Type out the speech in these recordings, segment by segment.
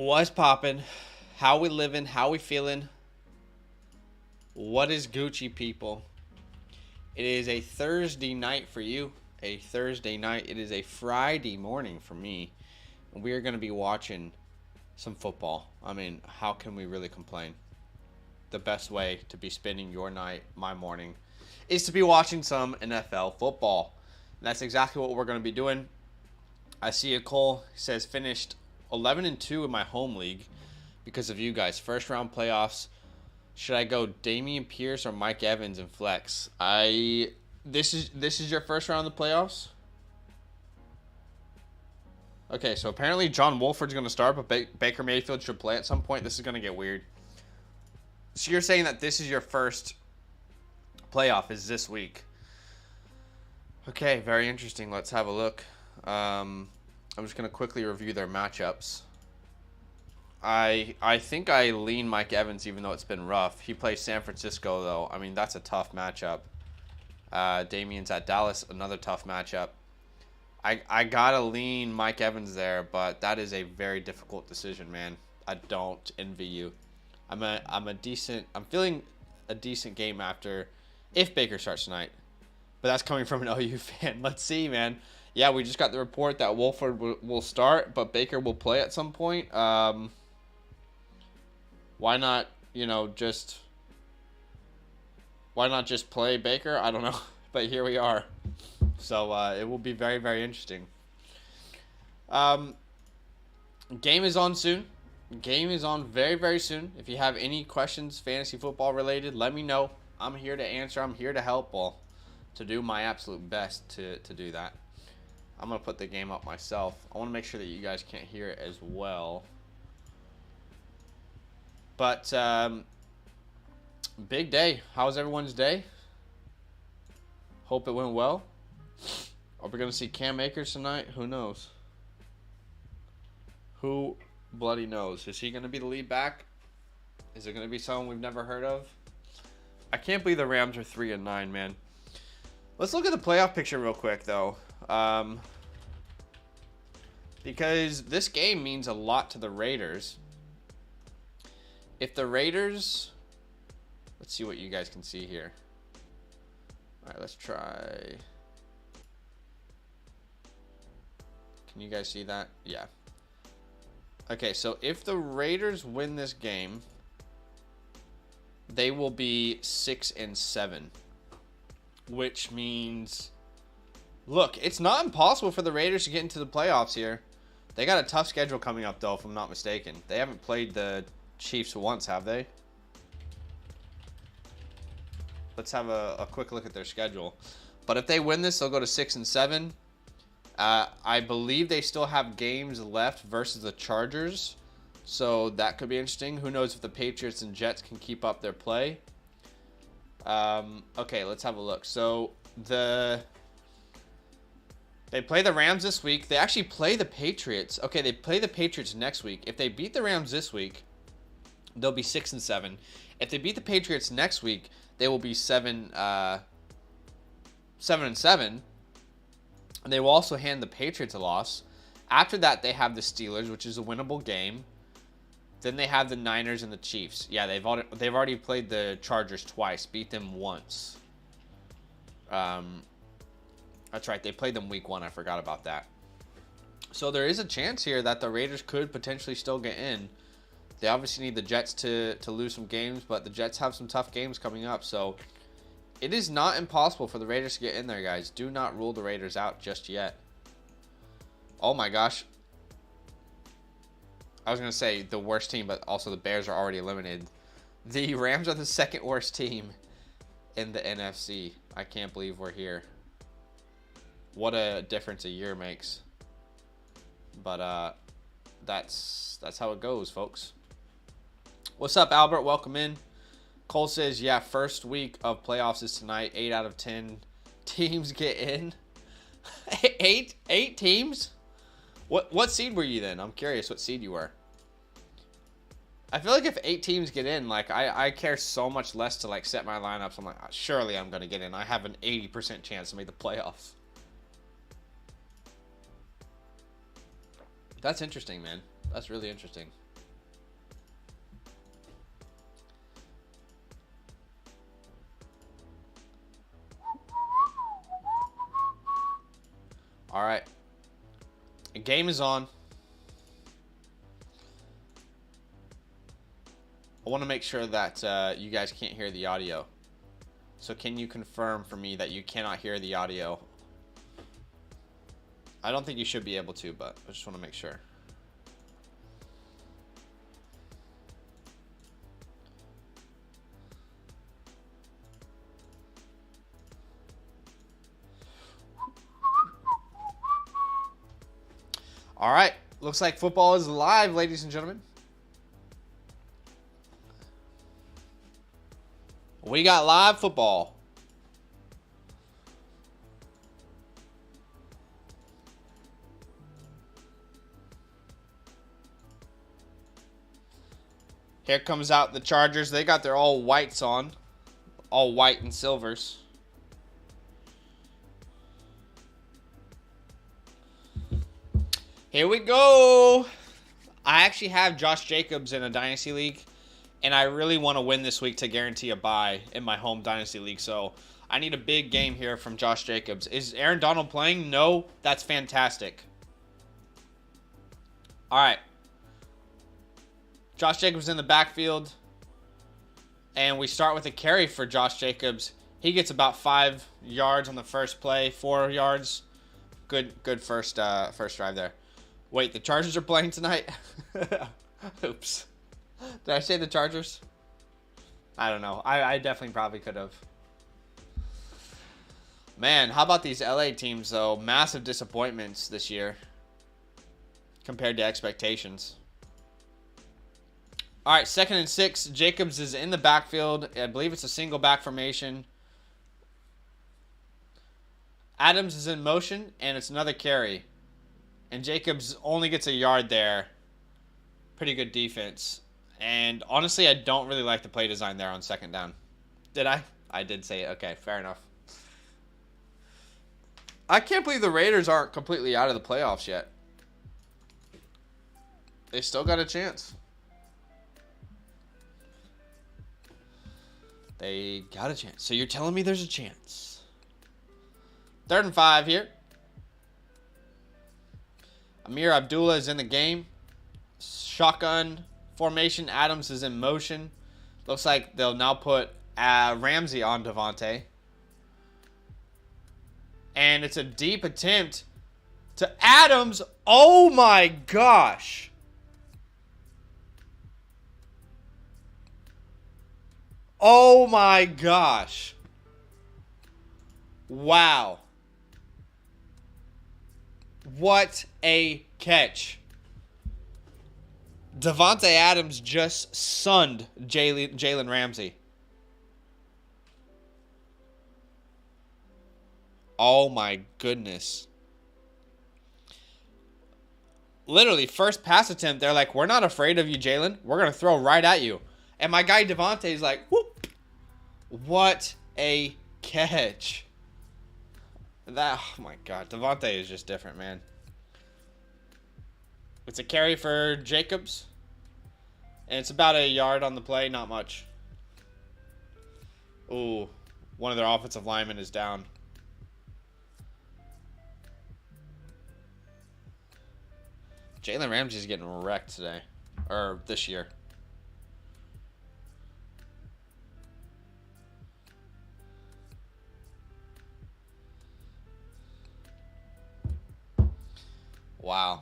What's poppin'? How we living? How we feeling? What is Gucci, people? It is a Thursday night for you. A Thursday night. It is a Friday morning for me. And we are going to be watching some football. I mean, how can we really complain? The best way to be spending your night, my morning, is to be watching some NFL football. And that's exactly what we're going to be doing. I see a Cole says finished 11-2 in my home league because of you guys. First round playoffs. Should I go Damian Pierce or Mike Evans in flex? This is your first round of the playoffs? Okay, so apparently John Wolford's going to start, but Baker Mayfield should play at some point. This is going to get weird. So you're saying that this is your first playoff is this week. Okay, very interesting. Let's have a look. I'm just going to quickly review their matchups. I think I lean Mike Evans even though it's been rough. He plays San Francisco, though. I mean, that's a tough matchup. Damian's at Dallas, another tough matchup. I got to lean Mike Evans there, but that is a very difficult decision, man. I don't envy you. I'm feeling a decent game after if Baker starts tonight. But that's coming from an OU fan. Let's see, man. Yeah, we just got the report that Wolford will start, but Baker will play at some point. Why not, just play Baker? I don't know. But here we are. So it will be very, very interesting. Game is on soon. Game is on very, very soon. If you have any questions, fantasy football related, let me know. I'm here to answer. I'm here to help. Well, to do my absolute best to do that. I'm going to put the game up myself. I want to make sure that you guys can't hear it as well. But, big day. How was everyone's day? Hope it went well. Are we going to see Cam Akers tonight? Who knows? Who bloody knows? Is he going to be the lead back? Is it going to be someone we've never heard of? I can't believe the Rams are 3-9, man. Let's look at the playoff picture real quick, though. Because this game means a lot to the Raiders. If the Raiders... Let's see what you guys can see here. All right, let's try... Can you guys see that? Yeah. Okay, so if the Raiders win this game, they will be 6-7. Which means... Look, it's not impossible for the Raiders to get into the playoffs here. They got a tough schedule coming up, though, if I'm not mistaken. They haven't played the Chiefs once, have they? Let's have a quick look at their schedule. But if they win this, they'll go to 6-7. I believe they still have games left versus the Chargers. So that could be interesting. Who knows if the Patriots and Jets can keep up their play. Okay, let's have a look. So they play the Rams this week. They actually play the Patriots. Okay, they play the Patriots next week. If they beat the Rams this week, they'll be 6-7. If they beat the Patriots next week, they will be 7-7. And they will also hand the Patriots a loss. After that, they have the Steelers, which is a winnable game. Then they have the Niners and the Chiefs. Yeah, they've already played the Chargers twice, beat them once. That's right, they played them week 1. I forgot about that. So there is a chance here that the Raiders could potentially still get in. They obviously need the Jets to lose some games, but the Jets have some tough games coming up. So it is not impossible for the Raiders to get in there, guys. Do not rule the Raiders out just yet. Oh my gosh. I was going to say the worst team, but also the Bears are already eliminated. The Rams are the second worst team in the NFC. I can't believe we're here. What a difference a year makes. But that's how it goes, folks. What's up, Albert? Welcome in. Cole says, yeah, first week of playoffs is tonight. 8 out of 10 teams get in. Eight teams? What seed were you then? I'm curious what seed you were. I feel like if 8 teams get in, like I care so much less to like set my lineups. I'm like, surely I'm gonna get in. I have an 80% chance to make the playoffs. That's interesting, man. That's really interesting. All right. The game is on. I want to make sure that you guys can't hear the audio. So can you confirm for me that you cannot hear the audio? I don't think you should be able to, but I just want to make sure. All right. Looks like football is live, ladies and gentlemen. We got live football. Here comes out the Chargers. They got their all whites on. All white and silvers. Here we go. I actually have Josh Jacobs in a Dynasty League. And I really want to win this week to guarantee a bye in my home Dynasty League. So I need a big game here from Josh Jacobs. Is Aaron Donald playing? No. That's fantastic. All right. Josh Jacobs in the backfield. And we start with a carry for Josh Jacobs. He gets about 5 yards on the first play, 4 yards. Good first drive there. Wait, the Chargers are playing tonight? Oops. Did I say the Chargers? I don't know. I definitely probably could have. Man, how about these LA teams, though? Massive disappointments this year compared to expectations. All right, 2nd and 6. Jacobs is in the backfield. I believe it's a single back formation. Adams is in motion, and it's another carry. And Jacobs only gets a yard there. Pretty good defense. And honestly, I don't really like the play design there on 2nd down. Did I? I did say it. Okay, fair enough. I can't believe the Raiders aren't completely out of the playoffs yet. They still got a chance. They got a chance. So you're telling me there's a chance. 3rd and 5 here. Amir Abdullah is in the game. Shotgun formation. Adams is in motion. Looks like they'll now put Ramsey on Devante. And it's a deep attempt to Adams. Oh my gosh. Oh my gosh. Wow. What a catch. Devante Adams just sunned Jalen Ramsey. Oh my goodness. Literally, first pass attempt, they're like, we're not afraid of you, Jalen. We're going to throw right at you. And my guy Devante is like, whoop. What a catch. Oh my God. Devante is just different, man. It's a carry for Jacobs. And it's about a yard on the play. Not much. Ooh. One of their offensive linemen is down. Jalen Ramsey's getting wrecked today. Or this year. Wow.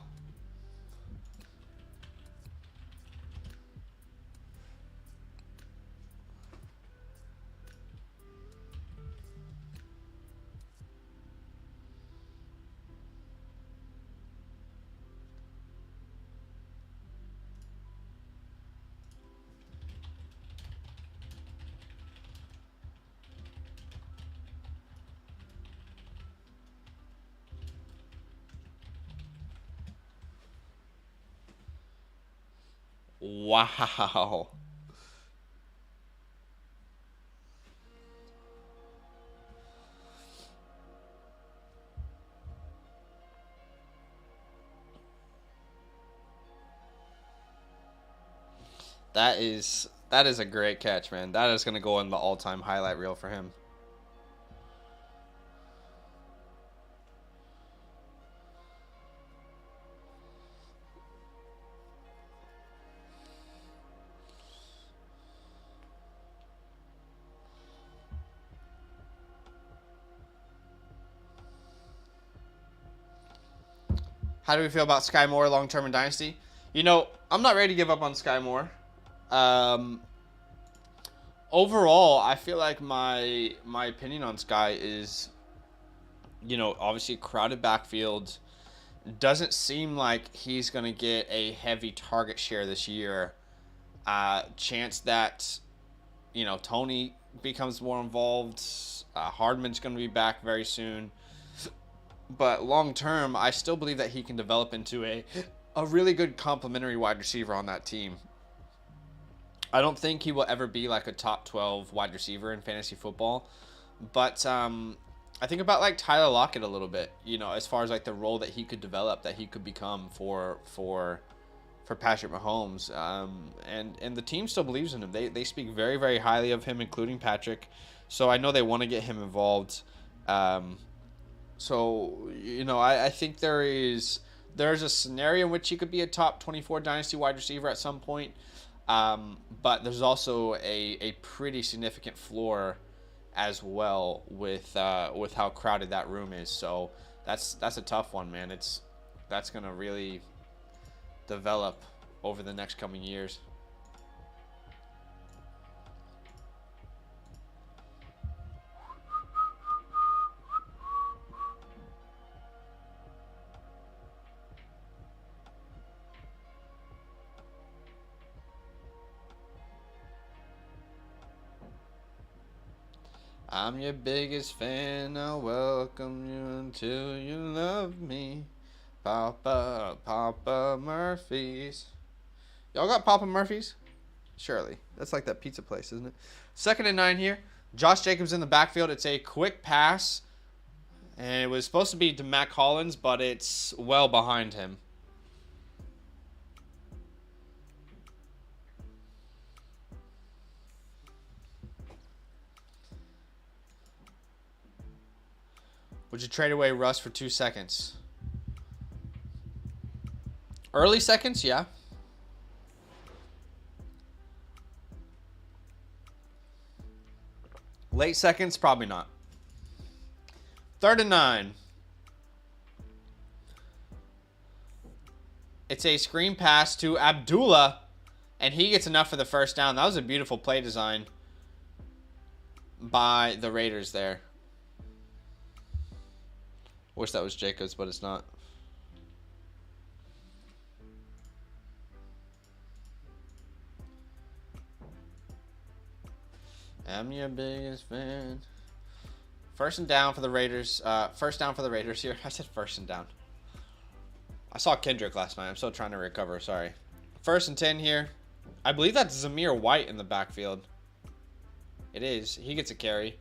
Wow. That is a great catch, man. That is going to go in the all-time highlight reel for him. How do we feel about Sky Moore long-term in Dynasty? You know, I'm not ready to give up on Sky Moore. Overall, I feel like my opinion on Sky is, you know, obviously crowded backfield. Doesn't seem like he's going to get a heavy target share this year. Chance that, you know, Tony becomes more involved. Hardman's going to be back very soon. But long term, I still believe that he can develop into a really good complementary wide receiver on that team. I don't think he will ever be like a top 12 wide receiver in fantasy football. But I think about like Tyler Lockett a little bit, you know, as far as like the role that he could develop, that he could become for Patrick Mahomes. And the team still believes in him. They speak very, very highly of him, including Patrick. So I know they want to get him involved. So, you know, I think there's a scenario in which he could be a top 24 Dynasty wide receiver at some point. But there's also a pretty significant floor as well with how crowded that room is. So that's a tough one, man. That's going to really develop over the next coming years. I'm your biggest fan, I'll welcome you until you love me. Papa Murphy's. Y'all got Papa Murphy's? Surely. That's like that pizza place, isn't it? 2nd and 9 here. Josh Jacobs in the backfield. It's a quick pass. And it was supposed to be to Matt Collins, but it's well behind him. Would you trade away Russ for 2 seconds? Early seconds, yeah. Late seconds, probably not. 3rd and 9. It's a screen pass to Abdullah, and he gets enough for the first down. That was a beautiful play design by the Raiders there. Wish that was Jacobs, but it's not. I'm your biggest fan. 1st and down for the Raiders. First down for the Raiders here. I said 1st and down. I saw Kendrick last night. I'm still trying to recover. Sorry. 1st and 10 here. I believe that's Zamir White in the backfield. It is. He gets a carry.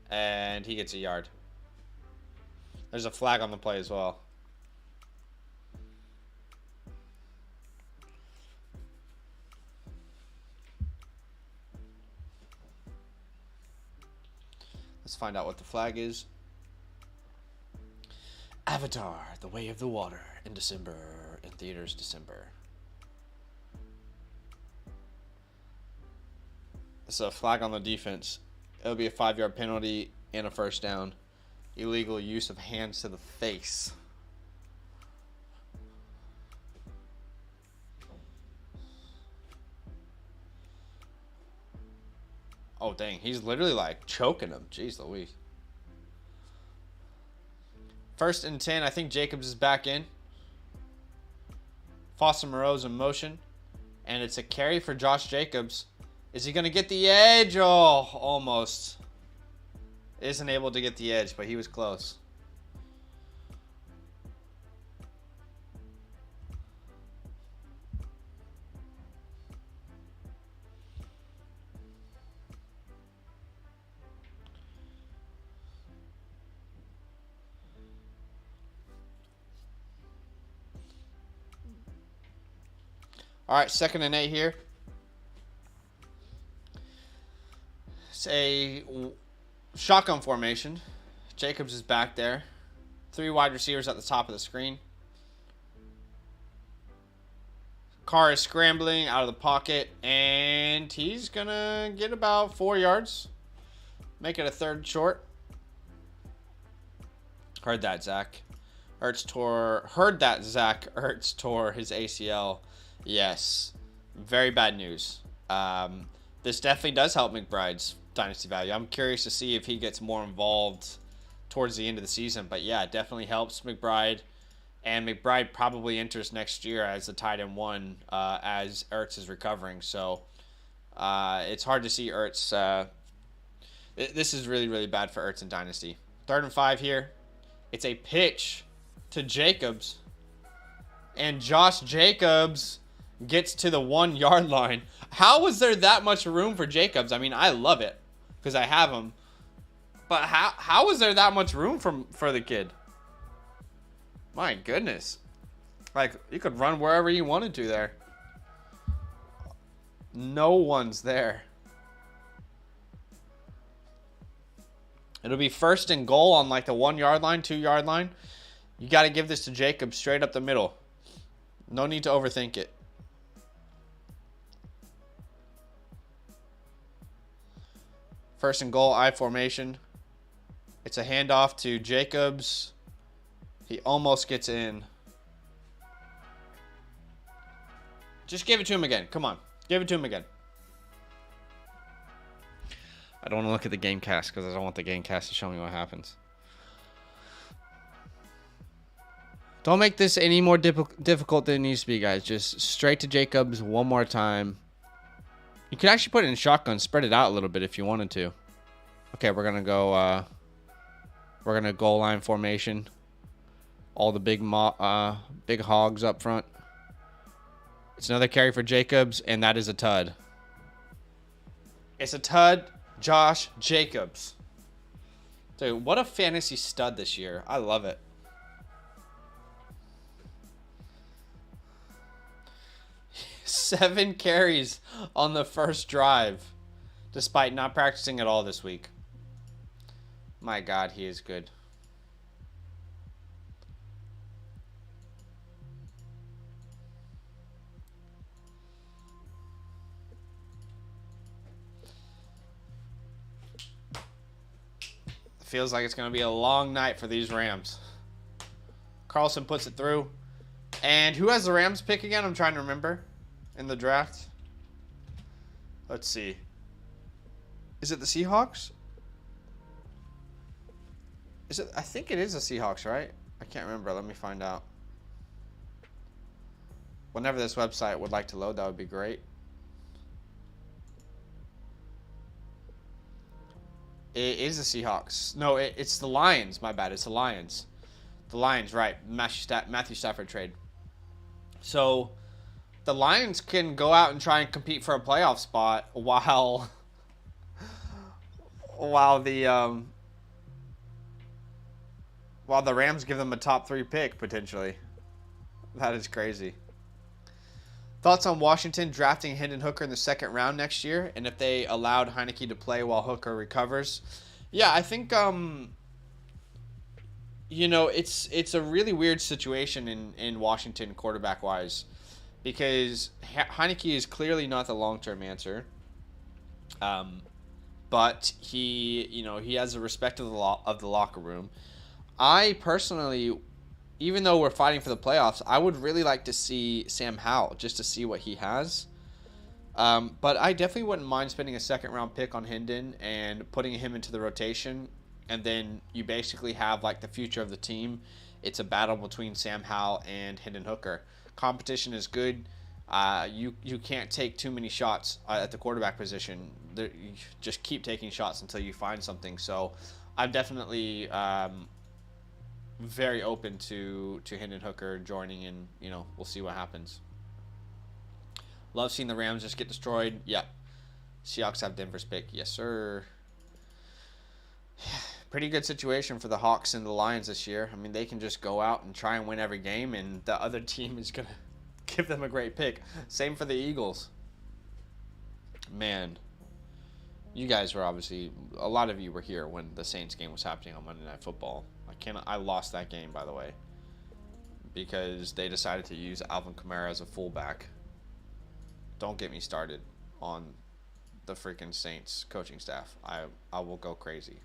And he gets a yard. There's a flag on the play as well. Let's find out what the flag is. Avatar, The Way of the Water in December, in theaters December. It's a flag on the defense. It'll be a 5-yard penalty and a 1st down. Illegal use of hands to the face. Oh, dang. He's literally like choking him. Jeez Louise. 1st and 10. I think Jacobs is back in. Foster Moreau's in motion. And it's a carry for Josh Jacobs. Is he going to get the edge? Oh, almost. Isn't able to get the edge, but he was close. All right, 2nd and 8 here. It's a shotgun formation. Jacobs is back there. 3 wide receivers at the top of the screen. Carr is scrambling out of the pocket, and he's going to get about 4 yards. Make it a 3rd short. Heard that, Zach. Heard that Zach Ertz tore his ACL. Yes. Very bad news. This definitely does help McBride's dynasty value. I'm curious to see if he gets more involved towards the end of the season. But yeah, it definitely helps McBride. And McBride probably enters next year as the tight end one as Ertz is recovering. So it's hard to see Ertz. This is really, really bad for Ertz in Dynasty. 3rd and 5 here. It's a pitch to Jacobs. And Josh Jacobs gets to the 1 yard line. How was there that much room for Jacobs? I mean, I love it because I have him. But how was there that much room for the kid? My goodness. Like, you could run wherever you wanted to there. No one's there. It'll be 1st and goal on like the 1 yard line, 2 yard line. You got to give this to Jacob straight up the middle. No need to overthink it. First and goal, I formation. It's a handoff to Jacobs. He almost gets in. Just give it to him again. Come on. Give it to him again. I don't want to look at the game cast because I don't want the game cast to show me what happens. Don't make this any more difficult than it needs to be, guys. Just straight to Jacobs one more time. You could actually put it in shotgun, spread it out a little bit if you wanted to. Okay, we're gonna go. We're gonna goal line formation. All the big hogs up front. It's another carry for Jacobs, and that is a tud. It's a tud. Josh Jacobs. Dude, what a fantasy stud this year. I love it. Seven carries on the first drive, despite not practicing at all this week. My God, he is good. Feels like it's going to be a long night for these Rams. Carlson puts it through. And who has the Rams pick again? I'm trying to remember in the draft. Let's see. Is it the Seahawks? Is it? I think it is the Seahawks, right? I can't remember. Let me find out. Whenever this website would like to load, that would be great. It is the Seahawks. No, it's the Lions. My bad. It's the Lions. The Lions, right. Matthew Stafford trade. So, the Lions can go out and try and compete for a playoff spot while the Rams give them a top 3 pick, potentially. That is crazy. Thoughts on Washington drafting Hendon Hooker in the 2nd round next year, and if they allowed Heineke to play while Hooker recovers? Yeah, I think it's a really weird situation in Washington quarterback wise, because Heineke is clearly not the long-term answer. But he has the respect of the locker room. I personally, even though we're fighting for the playoffs, I would really like to see Sam Howell just to see what he has. But I definitely wouldn't mind spending a 2nd round pick on Hendon and putting him into the rotation. And then you basically have like the future of the team. It's a battle between Sam Howell and Hendon Hooker. Competition is good. You can't take too many shots at the quarterback position. You just keep taking shots until you find something. So I'm definitely very open to Hendon Hooker joining, and we'll see what happens. Love seeing the Rams just get destroyed. Yep. Seahawks have Denver's pick. Yes, sir. Pretty good situation for the Hawks and the Lions this year. I mean, they can just go out and try and win every game, and the other team is going to give them a great pick. Same for the Eagles. Man, you guys were obviously, a lot of you were here when the Saints game was happening on Monday Night Football. I lost that game, by the way, because they decided to use Alvin Kamara as a fullback. Don't get me started on the freaking Saints coaching staff. I will go crazy.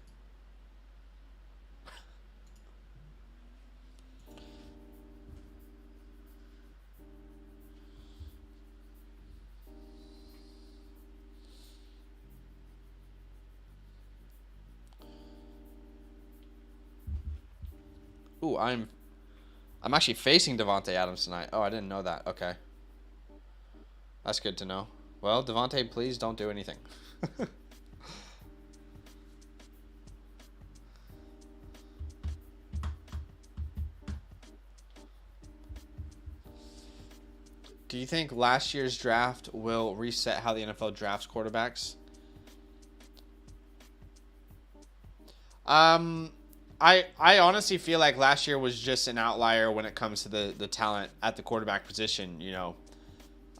Ooh, I'm actually facing Devante Adams tonight. Oh, I didn't know that. Okay. That's good to know. Well, Devante, please don't do anything. Do you think last year's draft will reset how the NFL drafts quarterbacks? I honestly feel like last year was just an outlier when it comes to the talent at the quarterback position.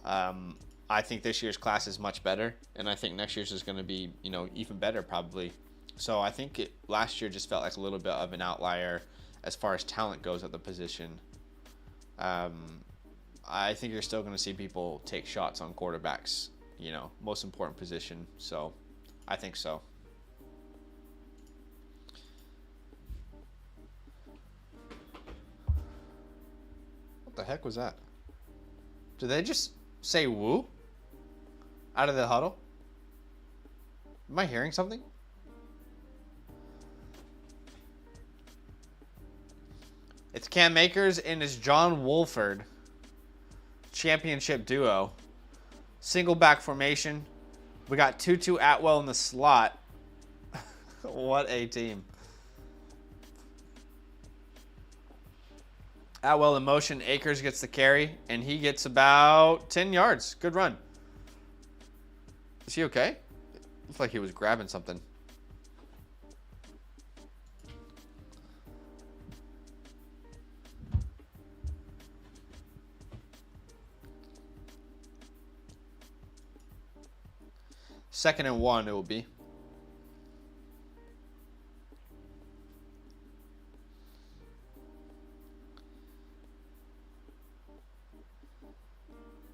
I think this year's class is much better, and I think next year's is going to be even better probably. So I think last year just felt like a little bit of an outlier as far as talent goes at the position. I think you're still going to see people take shots on quarterbacks, most important position. So I think so. What the heck was that? Did they just say woo out of the huddle? Am I hearing something? It's Cam Akers and it's John Wolford. Championship duo. Single back formation. We got Tutu Atwell in the slot. What a team. Atwell in motion. Akers gets the carry, and he gets about 10 yards. Good run. Is he okay? Looks like he was grabbing something. Second and 1 it will be.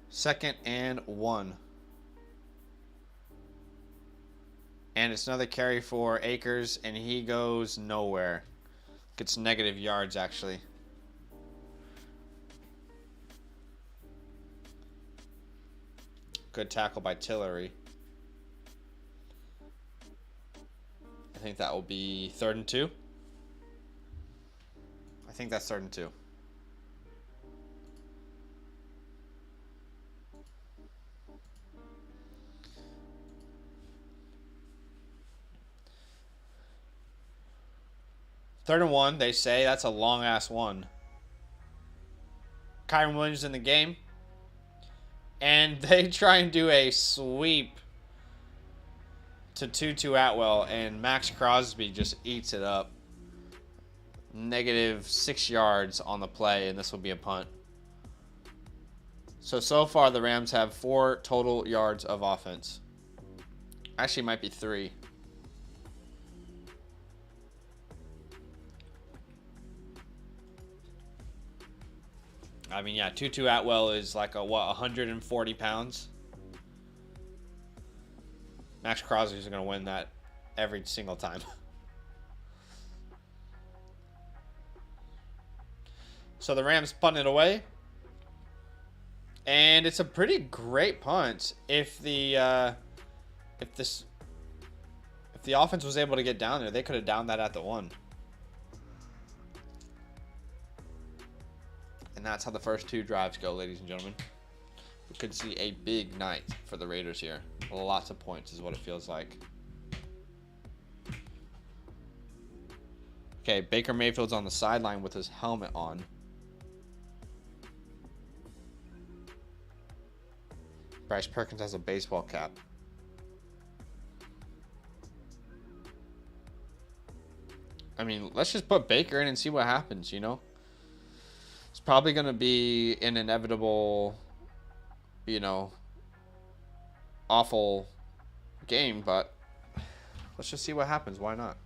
Second and 1. And it's another carry for Akers, and he goes nowhere. Gets negative yards, actually. Good tackle by Tillery. I think that will be 3rd and 2. I think that's 3rd and 2. Third and 1, they say. That's a long-ass one. Kyron Williams in the game. And they try and do a sweep to Tutu Atwell, and Max Crosby just eats it up. Negative 6 yards on the play, and this will be a punt. So far the Rams have 4 total yards of offense. Actually, might be 3. I mean, yeah, Tutu Atwell is like 140 pounds. Max Crosby is going to win that every single time. So the Rams punt it away. And it's a pretty great punt. If the offense was able to get down there, they could have downed that at the 1. And that's how the first 2 drives go, ladies and gentlemen. We could see a big night for the Raiders here. Lots of points is what it feels like. Okay, Baker Mayfield's on the sideline with his helmet on. Bryce Perkins has a baseball cap. I mean, let's just put Baker in and see what happens, It's probably going to be an inevitable, awful game, but let's just see what happens. Why not?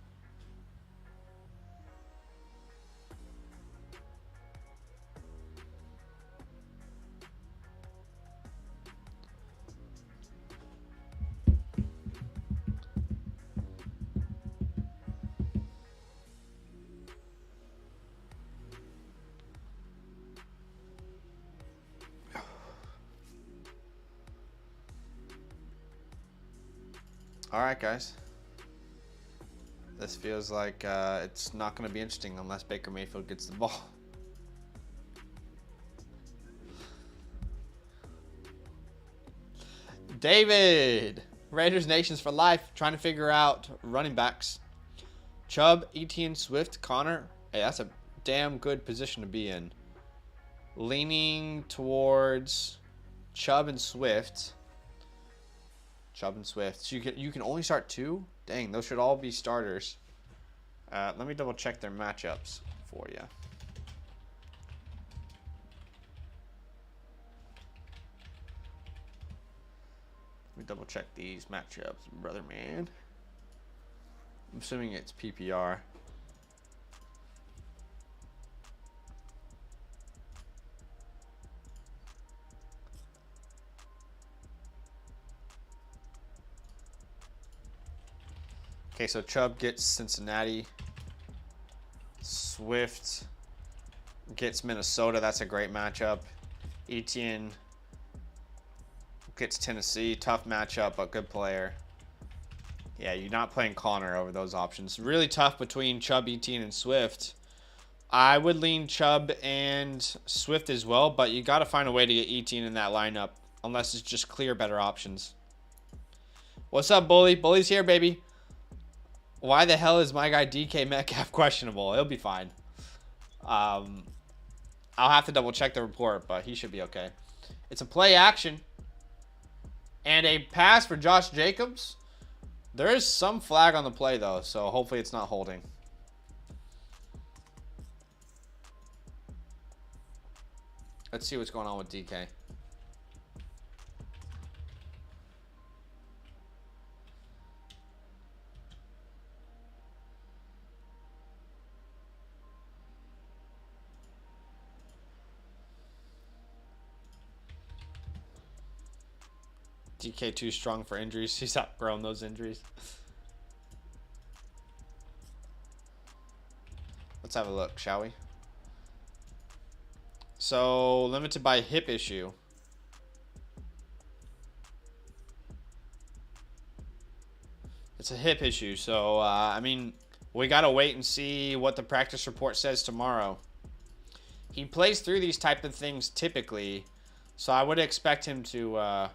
All right, guys. This feels like it's not going to be interesting unless Baker Mayfield gets the ball. David! Raiders Nations for life. Trying to figure out running backs. Chubb, Etienne, Swift, Connor. Hey, that's a damn good position to be in. Leaning towards Chubb and Swift. Chubb and Swift. So you can only start 2? Dang, those should all be starters. Let me double check their matchups for you. Let me double check these matchups, brother man. I'm assuming it's PPR. Okay, so Chubb gets Cincinnati. Swift gets Minnesota. That's a great matchup. Etienne gets Tennessee. Tough matchup, but good player. Yeah, you're not playing Connor over those options. Really tough between Chubb, Etienne, and Swift. I would lean Chubb and Swift as well, but you got to find a way to get Etienne in that lineup unless it's just clear better options. What's up, Bully? Bully's here, baby. Why the hell is my guy DK Metcalf questionable? He'll be fine. I'll have to double check the report, but he should be okay. It's a play action. And a pass for Josh Jacobs. There is some flag on the play, though, so hopefully it's not holding. Let's see what's going on with DK. DK too strong for injuries. He's outgrown those injuries. Let's have a look, shall we? So, limited by hip issue. It's a hip issue. So, I mean, we got to wait and see what the practice report says tomorrow. He plays through these type of things typically. So, I would expect him to...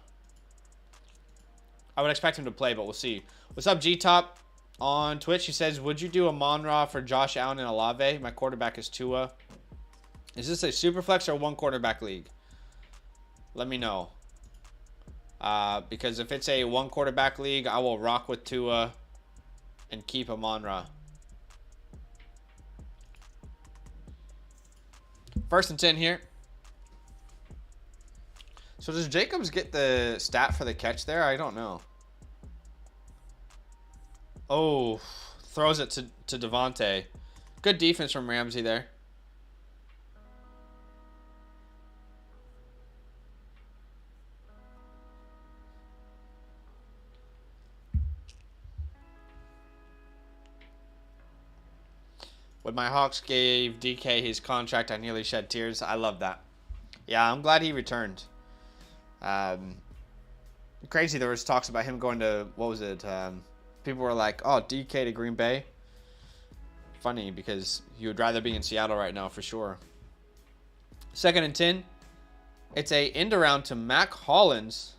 play, but we'll see. What's up, G-Top? On Twitch, he says, would you do a Monra for Josh Allen and Olave? My quarterback is Tua. Is this a super flex or one quarterback league? Let me know. Because if it's a one quarterback league, I will rock with Tua and keep a Monra. 1st and 10 here. So does Jacobs get the stat for the catch there? I don't know. Oh, throws it to Devante. Good defense from Ramsey there. When my Hawks gave DK his contract, I nearly shed tears. I love that. Yeah, I'm glad he returned. Crazy, there was talks about him going to, what was it? People were like, oh, DK to Green Bay. Funny, because you would rather be in Seattle right now for sure. 2nd and 10. It's a end around to Mac Hollins.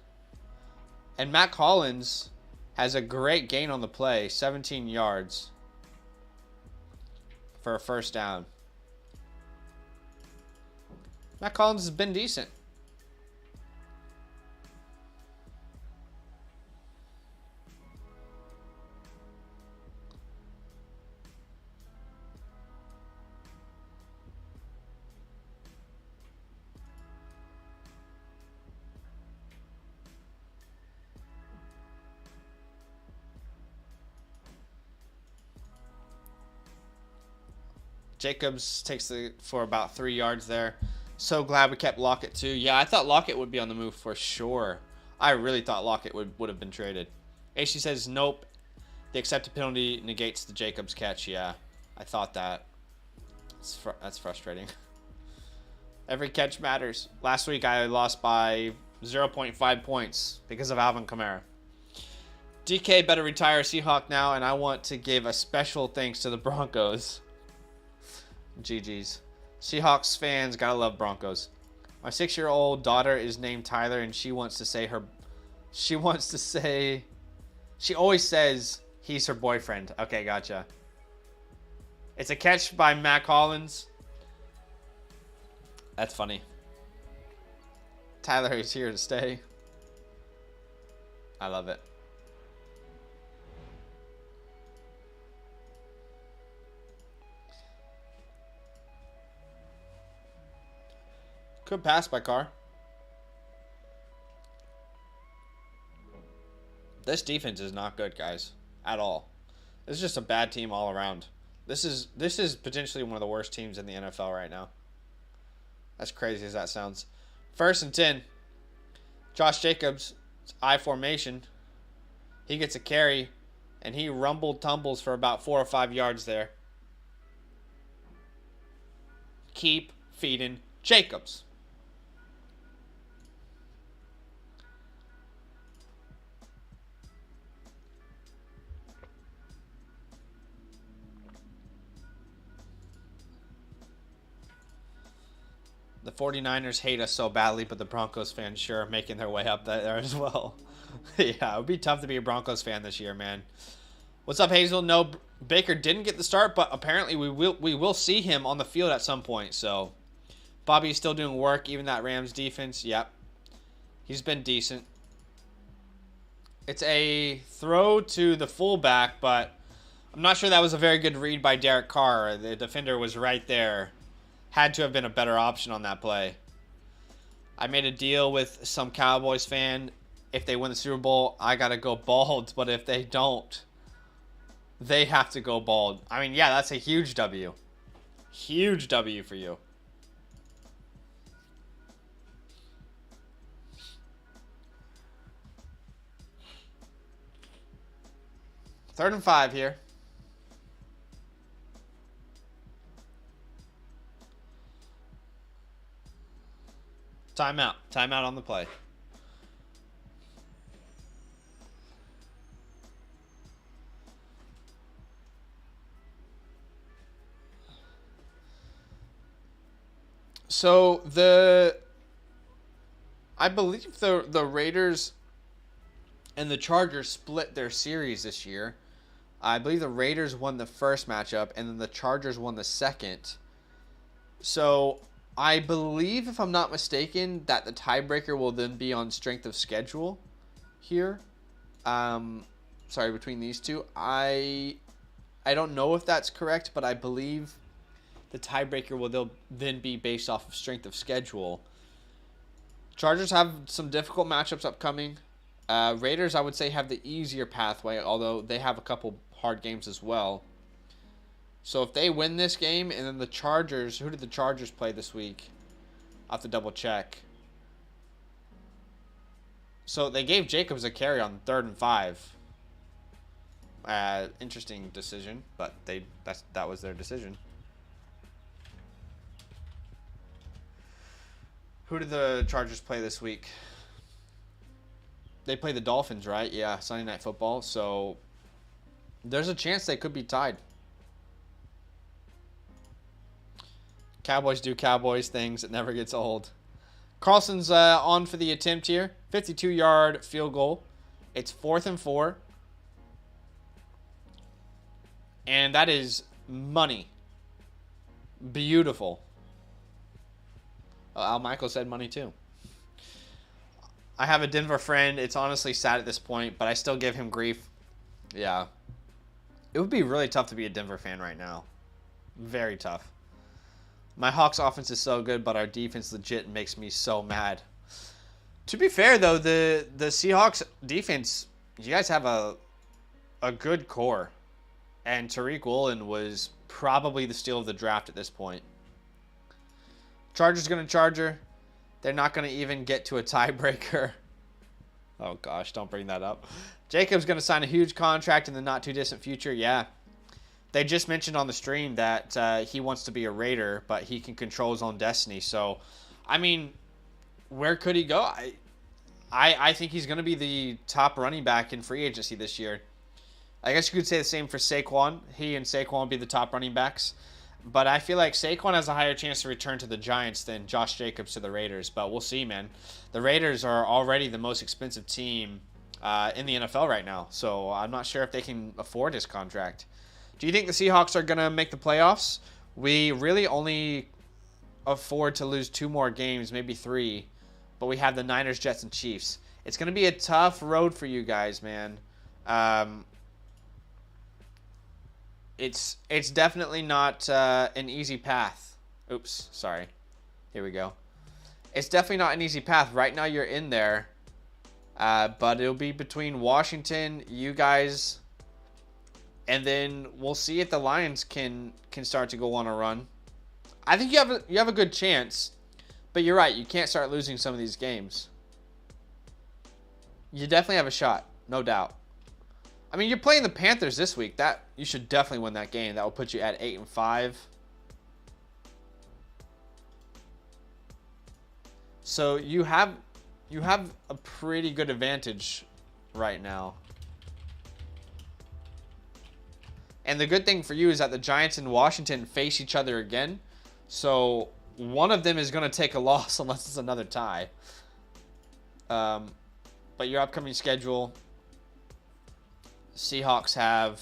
And Mac Hollins has a great gain on the play, 17 yards for a 1st down. Mac Hollins has been decent. Jacobs takes it for about 3 yards there. So glad we kept Lockett too. Yeah, I thought Lockett would be on the move for sure. I really thought Lockett would have been traded. AC says nope. The accepted penalty negates the Jacobs catch. Yeah, I thought that. That's frustrating. Every catch matters. Last week I lost by 0.5 points because of Alvin Kamara. DK better retire Seahawk now, and I want to give a special thanks to the Broncos. GG's. Seahawks fans gotta love Broncos. My 6-year-old daughter is named Tyler, and she always says he's her boyfriend. Okay, gotcha. It's a catch by Mac Hollins. That's funny. Tyler is here to stay. I love it. Could pass by Carr. This defense is not good, guys, at all. This is just a bad team all around. This is potentially one of the worst teams in the NFL right now. As crazy as that sounds. 1st and 10. Josh Jacobs, I formation. He gets a carry, and he tumbles for about 4 or 5 yards there. Keep feeding Jacobs. The 49ers hate us so badly, but the Broncos fans sure are making their way up there as well. Yeah, it would be tough to be a Broncos fan this year, man. What's up, Hazel? No, Baker didn't get the start, but apparently we will see him on the field at some point. So, Bobby's still doing work, even that Rams defense. Yep. He's been decent. It's a throw to the fullback, but I'm not sure that was a very good read by Derek Carr. The defender was right there. Had to have been a better option on that play. I made a deal with some Cowboys fan. If they win the Super Bowl, I got to go bald. But if they don't, they have to go bald. I mean, yeah, that's a huge W. Huge W for you. Third and 5 here. Timeout. Timeout on the play. So I believe the Raiders and the Chargers split their series this year. I believe the Raiders won the first matchup, and then the Chargers won the second. So I believe, if I'm not mistaken, that the tiebreaker will then be on strength of schedule here. Between these two. I don't know if that's correct, but I believe the tiebreaker will then be based off of strength of schedule. Chargers have some difficult matchups upcoming. Raiders, I would say, have the easier pathway, although they have a couple hard games as well. So if they win this game, and then the Chargers, who did the Chargers play this week? I'll have to double check. So they gave Jacobs a carry on 3rd and 5. Interesting decision, but that was their decision. Who did the Chargers play this week? They play the Dolphins, right? Yeah, Sunday Night Football. So there's a chance they could be tied. Cowboys do Cowboys things. It never gets old. Carlson's on for the attempt here. 52-yard field goal. It's 4th and 4. And that is money. Beautiful. Al Michael said money too. I have a Denver friend. It's honestly sad at this point, but I still give him grief. Yeah. It would be really tough to be a Denver fan right now. Very tough. My Hawks offense is so good, but our defense legit makes me so mad. To be fair, though, the Seahawks defense, you guys have a good core. And Tariq Woolen was probably the steal of the draft at this point. Chargers going to Charger. They're not going to even get to a tiebreaker. Oh, gosh, don't bring that up. Jacobs going to sign a huge contract in the not-too-distant future. Yeah. They just mentioned on the stream that he wants to be a Raider, but he can control his own destiny. So, I mean, where could he go? I think he's going to be the top running back in free agency this year. I guess you could say the same for Saquon. He and Saquon will be the top running backs. But I feel like Saquon has a higher chance to return to the Giants than Josh Jacobs to the Raiders. But we'll see, man. The Raiders are already the most expensive team in the NFL right now. So I'm not sure if they can afford his contract. Do you think the Seahawks are going to make the playoffs? We really only afford to lose 2 more games, maybe 3. But we have the Niners, Jets, and Chiefs. It's going to be a tough road for you guys, man. It's definitely not an easy path. Oops, sorry. Here we go. It's definitely not an easy path. Right now you're in there. But it'll be between Washington, you guys, and then we'll see if the Lions can start to go on a run. I think you have a good chance, but you're right. You can't start losing some of these games. You definitely have a shot, no doubt. I mean, you're playing the Panthers this week. That you should definitely win that game. That will put you at 8-5. So you have a pretty good advantage right now. And the good thing for you is that the Giants and Washington face each other again. So one of them is going to take a loss unless it's another tie. But your upcoming schedule, Seahawks have,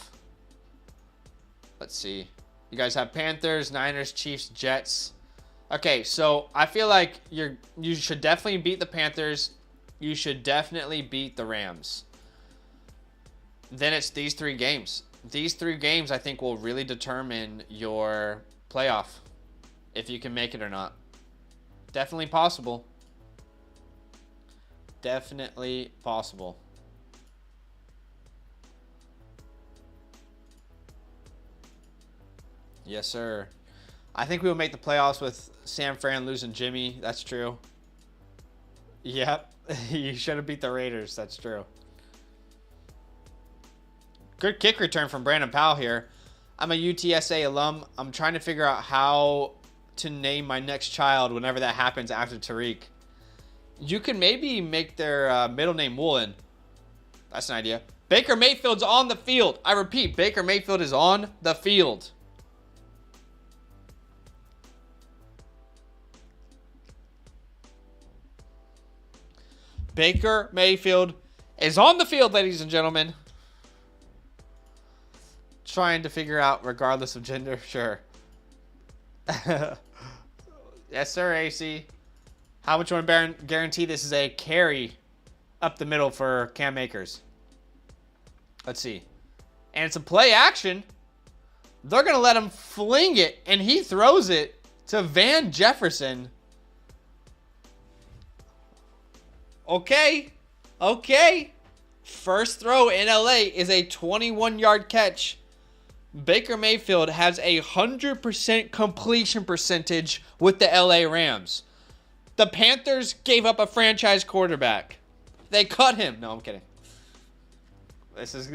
let's see, you guys have Panthers, Niners, Chiefs, Jets. Okay, so I feel like you should definitely beat the Panthers. You should definitely beat the Rams. Then it's these 3 games. These 3 games, I think, will really determine your playoff, if you can make it or not. Definitely possible. Definitely possible. Yes, sir. I think we will make the playoffs with San Fran losing Jimmy. That's true. Yep. You should have beat the Raiders. That's true. Good kick return from Brandon Powell here. I'm a UTSA alum. I'm trying to figure out how to name my next child whenever that happens after Tariq. You can maybe make their middle name Woolen. That's an idea. Baker Mayfield's on the field. I repeat, Baker Mayfield is on the field. Baker Mayfield is on the field, ladies and gentlemen. Trying to figure out, regardless of gender, sure. Yes, sir, AC. How much you want to guarantee this is a carry up the middle for Cam Akers? Let's see. And it's a play action. They're going to let him fling it, and he throws it to Van Jefferson. Okay. First throw in LA is a 21-yard catch. Baker Mayfield has a 100% completion percentage with the LA Rams. The Panthers gave up a franchise quarterback. They cut him. No, I'm kidding. This is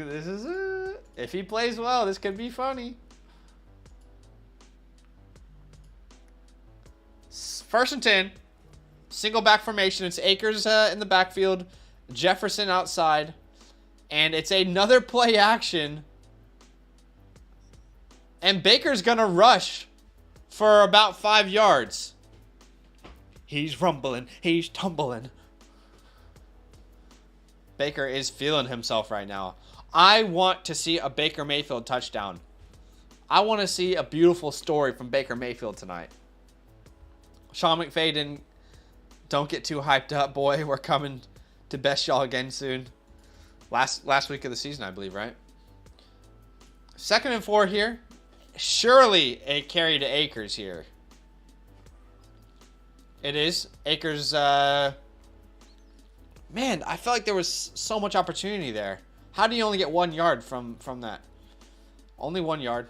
if he plays well, this could be funny. First and 10. Single back formation. It's Akers in the backfield, Jefferson outside, and it's another play action. And Baker's going to rush for about 5 yards. He's rumbling. He's tumbling. Baker is feeling himself right now. I want to see a Baker Mayfield touchdown. I want to see a beautiful story from Baker Mayfield tonight. Sean McVay, don't get too hyped up, boy. We're coming to best y'all again soon. Last week of the season, I believe, right? 2nd and 4 here. Surely a carry to Akers here. It is. Akers, man, I felt like there was so much opportunity there. How do you only get 1 yard from that? Only 1 yard.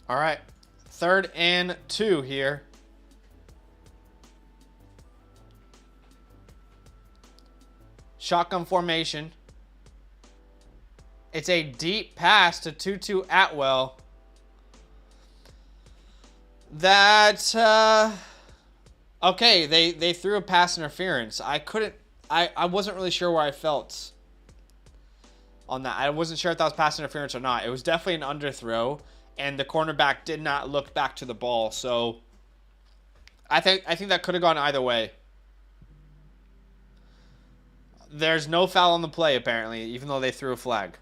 All right, 3rd and 2 here. Shotgun formation. It's a deep pass to Tutu Atwell. That, okay, they threw a pass interference. I wasn't really sure where I felt on that. I wasn't sure if that was pass interference or not. It was definitely an underthrow, and the cornerback did not look back to the ball. So I think that could have gone either way. There's no foul on the play, apparently, even though they threw a flag.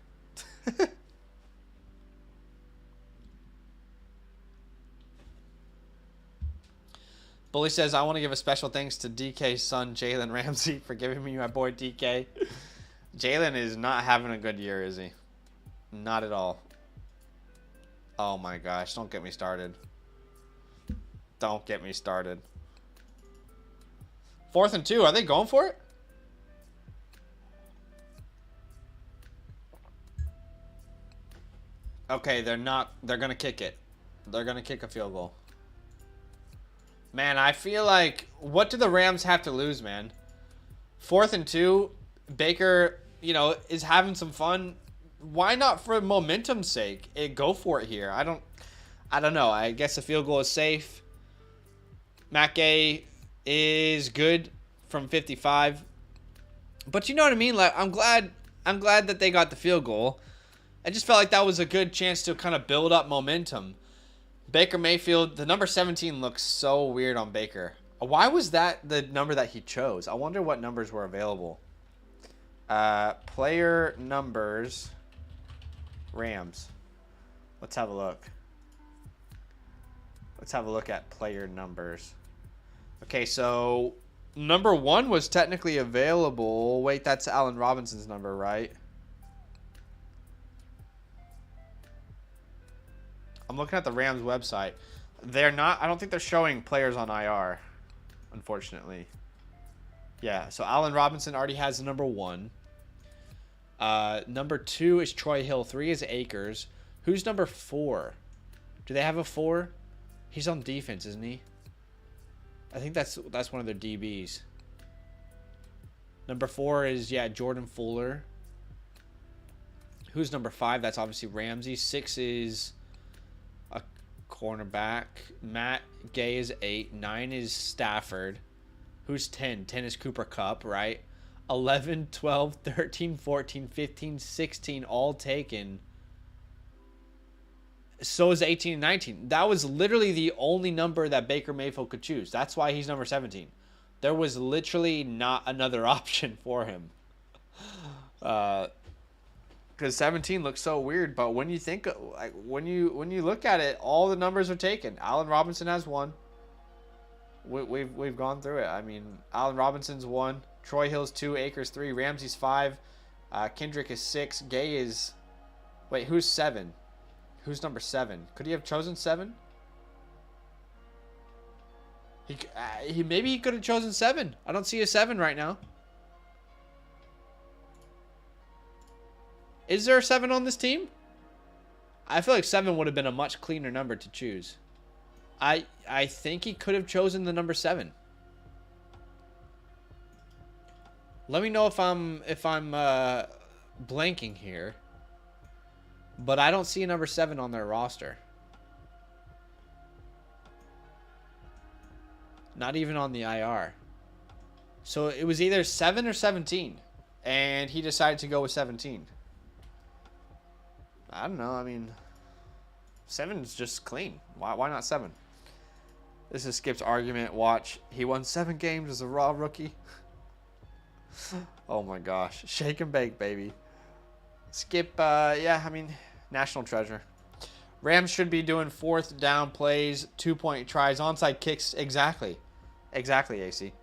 Bully says, I want to give a special thanks to DK's son, Jalen Ramsey, for giving me my boy DK. Jalen is not having a good year, is he? Not at all. Oh my gosh, don't get me started. Don't get me started. 4th and 2, are they going for it? Okay, they're not. They're going to kick it. They're going to kick a field goal. Man, I feel like, what do the Rams have to lose, man? 4th and 2, Baker, you know, is having some fun. Why not for momentum's sake? Go for it here. I don't know. I guess the field goal is safe. Matt Gay is good from 55. But you know what I mean? Like, I'm glad that they got the field goal. I just felt like that was a good chance to kind of build up momentum. Baker Mayfield, the number 17 looks so weird on Baker. Why was that the number that he chose? I wonder what numbers were available. Player numbers, Rams. Let's have a look. Let's have a look at player numbers. Okay, so number 1 was technically available. Wait, that's Allen Robinson's number, right? I'm looking at the Rams website. They're not, I don't think they're showing players on IR, unfortunately. Yeah, so Allen Robinson already has the number 1. Number 2 is Troy Hill. 3 is Akers. Who's number 4? Do they have a 4? He's on defense, isn't he? I think that's one of their DBs. Number 4 is, yeah, Jordan Fuller. Who's number 5? That's obviously Ramsey. 6 is a cornerback. Matt Gay is 8. 9 is Stafford. Who's 10? 10 is Cooper Kupp, right? 11, 12, 13, 14, 15, 16, all taken. So is 18 and 19. That was literally the only number that Baker Mayfield could choose. That's why he's number 17. There was literally not another option for him. Because 17 looks so weird, but when you think, like, when you look at it, all the numbers are taken. Allen Robinson has 1. We've gone through it. I mean, Allen Robinson's 1, Troy Hill's 2, Akers 3, Ramsey's 5, Kendrick is 6, Gay is, wait, who's 7? Who's number 7? Could he have chosen 7? Maybe he could have chosen 7. I don't see a 7 right now. Is there a 7 on this team? I feel like 7 would have been a much cleaner number to choose. I think he could have chosen the number 7. Let me know if I'm blanking here. But I don't see a number 7 on their roster. Not even on the IR. So it was either 7 or 17. And he decided to go with 17. I don't know. I mean, 7's just clean. Why not 7? This is Skip's argument. Watch. He won 7 games as a raw rookie. Oh my gosh. Shake and bake, baby. Skip, yeah, I mean, national treasure. Rams should be doing 4th down plays, 2-point tries, onside kicks. Exactly. Exactly, AC.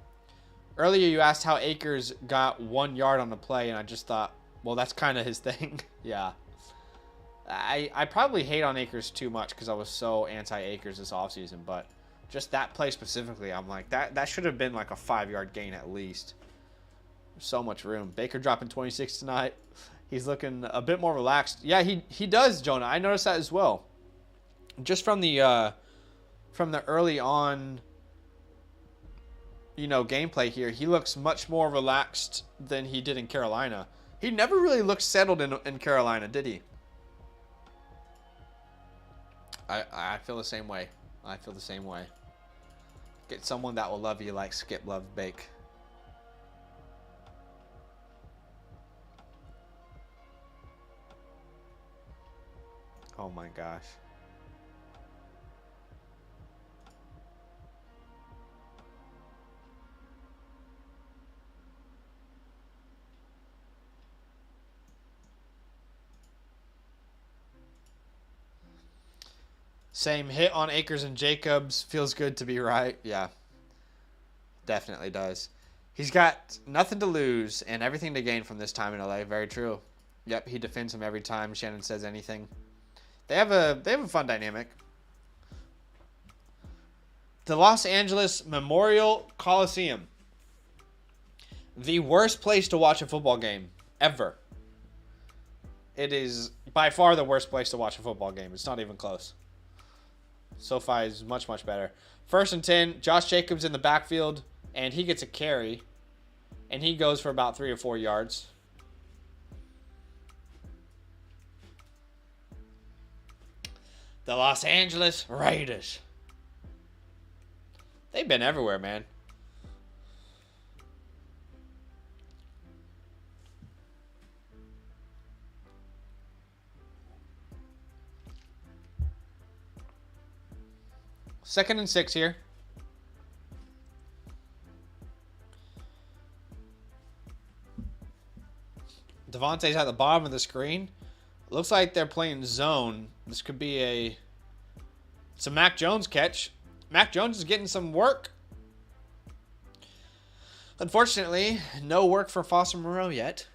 Earlier you asked how Akers got 1 yard on the play, and I just thought, well, that's kind of his thing. Yeah. I probably hate on Akers too much because I was so anti-Akers this offseason, but just that play specifically, I'm like, that should have been like a 5-yard gain at least. So much room. Baker dropping 26 tonight. He's looking a bit more relaxed. Yeah, he does, Jonah. I noticed that as well. Just from the early on gameplay here, he looks much more relaxed than he did in Carolina. He never really looked settled in Carolina, did he? I feel the same way. I feel the same way. Get someone that will love you like Skip loves Bake. Oh my gosh. Same hit on Akers and Jacobs. Feels good to be right. Yeah, definitely does. He's got nothing to lose and everything to gain from this time in LA. Very true. Yep, he defends him every time Shannon says anything. They have a fun dynamic. The Los Angeles Memorial Coliseum. The worst place to watch a football game ever. It is by far the worst place to watch a football game. It's not even close. SoFi is much, much better. 1st and 10, Josh Jacobs in the backfield, and he gets a carry, and he goes for about 3 or 4 yards. The Los Angeles Raiders. They've been everywhere, man. Second and 6 here. Devante's at the bottom of the screen. Looks like they're playing zone. This could be it's a Mac Jones catch. Mac Jones is getting some work. Unfortunately, no work for Foster Moreau yet.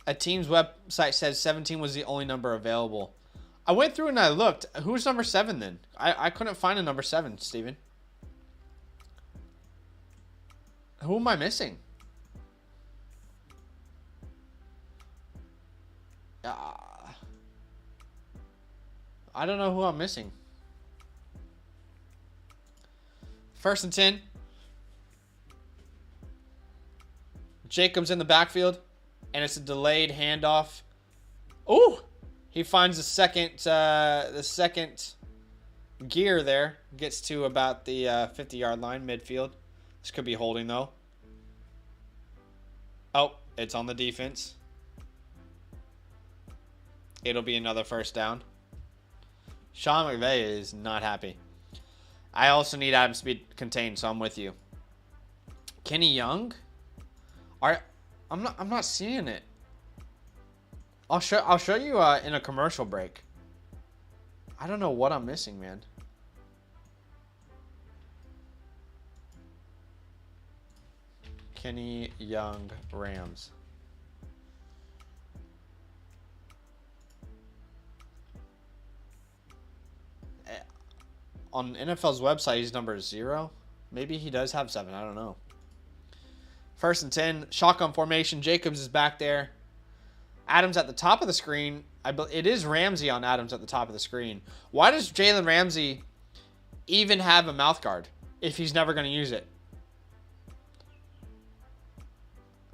A team's website says 17 was the only number available. I went through and I looked. Who's number 7 then? I couldn't find a number 7, Steven. Who am I missing? I don't know who I'm missing. 1st and 10. Jacobs in the backfield. And it's a delayed handoff. Ooh! He finds the second gear there. Gets to about the 50-yard line, midfield. This could be holding, though. Oh, it's on the defense. It'll be another 1st down. Sean McVay is not happy. I also need Adams to be contained, so I'm with you. Kenny Young? I'm not seeing it. I'll show you in a commercial break. I don't know what I'm missing, man. Kenny Young, Rams. On NFL's website, he's number 0. Maybe he does have 7. I don't know. 1st and 10. Shotgun formation. Jacobs is back there. Adams at the top of the screen. It is Ramsey on Adams at the top of the screen. Why does Jalen Ramsey even have a mouth guard if he's never going to use it?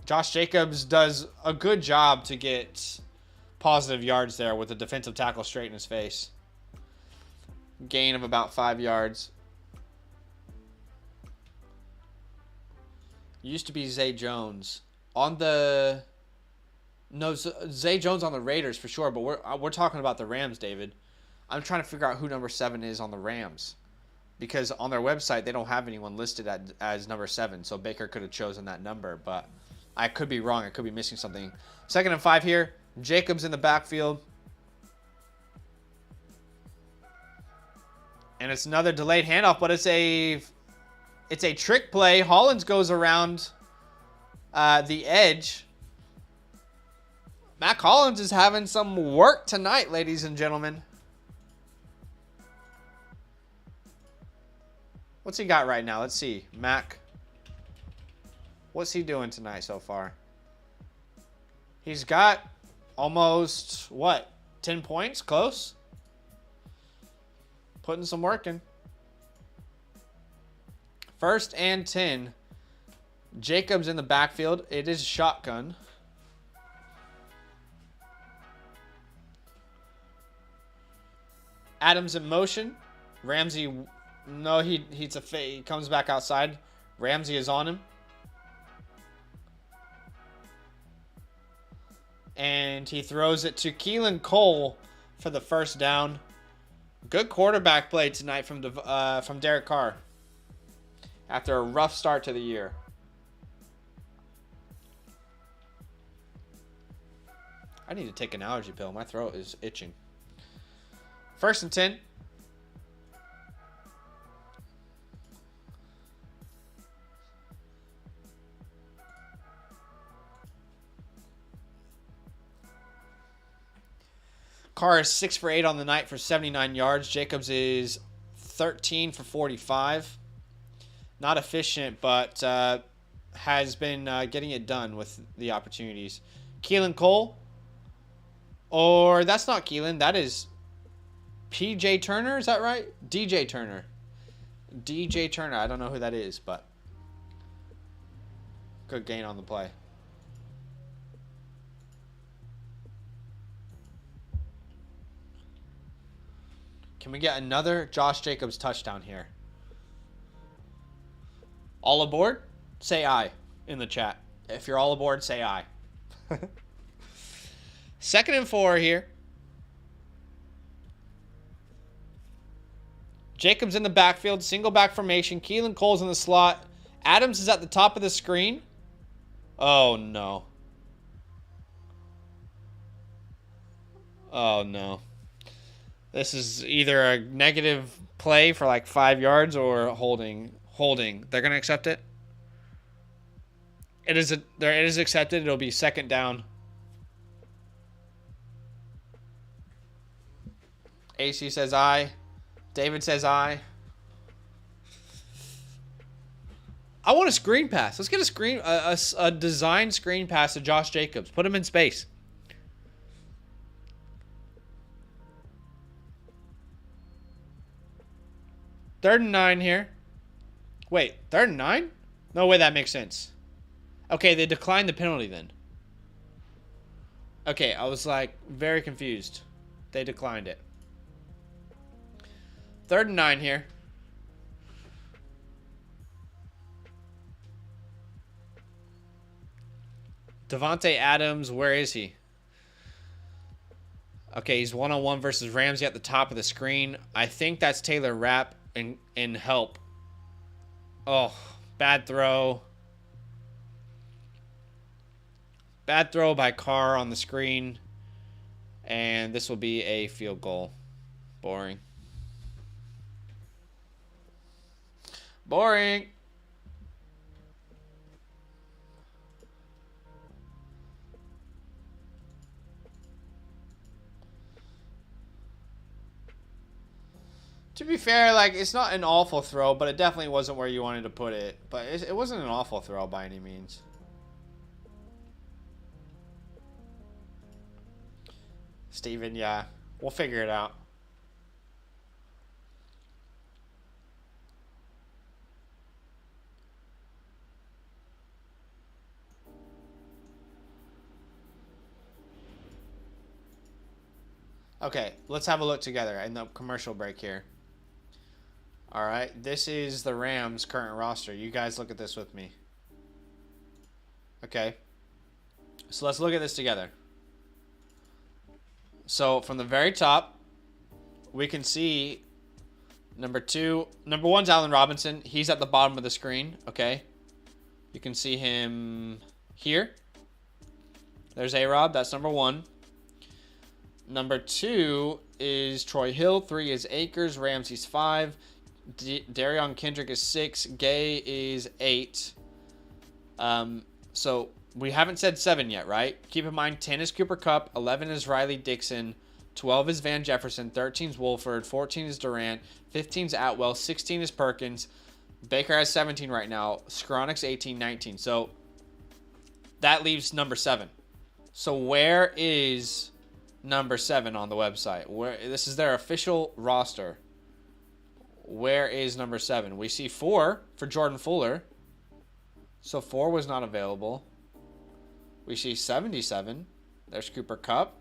Josh Jacobs does a good job to get positive yards there with the defensive tackle straight in his face. Gain of about 5 yards. Used to be Zay Jones on the. No, Zay Jones on the Raiders for sure, but we're talking about the Rams, David. I'm trying to figure out who number 7 is on the Rams, because on their website they don't have anyone listed as number 7. So Baker could have chosen that number, but I could be wrong. I could be missing something. 2nd and 5 here. Jacobs in the backfield. And it's another delayed handoff, but it's a trick play. Hollins goes around the edge. Mac Hollins is having some work tonight, ladies and gentlemen. What's he got right now? Let's see. Mac. What's he doing tonight so far? He's got almost, 10 points? Close? Putting some work in. 1st and 10. Jacobs in the backfield. It is shotgun. Adams in motion. Ramsey, no, he comes back outside. Ramsey is on him. And he throws it to Keelan Cole for the first down. Good quarterback play tonight from Derek Carr after a rough start to the year. I need to take an allergy pill. My throat is itching. 1st and 10. Carr is 6 for 8 on the night for 79 yards. Jacobs is 13 for 45. Not efficient, but has been getting it done with the opportunities. Keelan Cole. Or that's not Keelan. That is PJ Turner. Is that right? DJ Turner. DJ Turner. I don't know who that is, but good gain on the play. Can we get another Josh Jacobs touchdown here? All aboard? Say aye in the chat. If you're all aboard, say aye. 2nd and 4 here. Jacobs in the backfield. Single back formation. Keelan Cole's in the slot. Adams is at the top of the screen. Oh, no. Oh, no. This is either a negative play for like 5 yards or holding. They're going to accept it. It is accepted. It'll be 2nd down. AC says aye. David says aye. I want a screen pass. Let's get a design screen pass to Josh Jacobs. Put him in space. Third and 9 here. Wait, 3rd and 9? No way that makes sense. Okay, they declined the penalty then. Okay, I was like very confused. They declined it. 3rd and 9 here. Devante Adams, where is he? Okay, he's one-on-one versus Ramsey at the top of the screen. I think that's Taylor Rapp in help. Oh, bad throw. Bad throw by Carr on the screen. And this will be a field goal. Boring. Boring. To be fair, like, it's not an awful throw, but it definitely wasn't where you wanted to put it. But it wasn't an awful throw by any means. Steven, yeah. We'll figure it out. Okay, let's have a look together in the commercial break here. All right, this is the Rams' current roster. You guys look at this with me. Okay, so let's look at this together. So from the very top, we can see number 1's Allen Robinson. He's at the bottom of the screen, okay? You can see him here. There's A-Rob, that's number 1. Number 2 is Troy Hill. 3 is Akers. Ramsey's 5. Darion Kendrick is 6. Gay is 8. So we haven't said 7 yet, right? Keep in mind, 10 is Cooper Kupp. 11 is Riley Dixon. 12 is Van Jefferson. 13 is Wolford. 14 is Durant. 15 is Atwell. 16 is Perkins. Baker has 17 right now. Skronik's 18, 19. So that leaves number 7. So where is number 7 on the website? Where this is their official roster. Where is number 7? We see 4 for Jordan Fuller. So 4 was not available. We see 77. There's Cooper Kupp.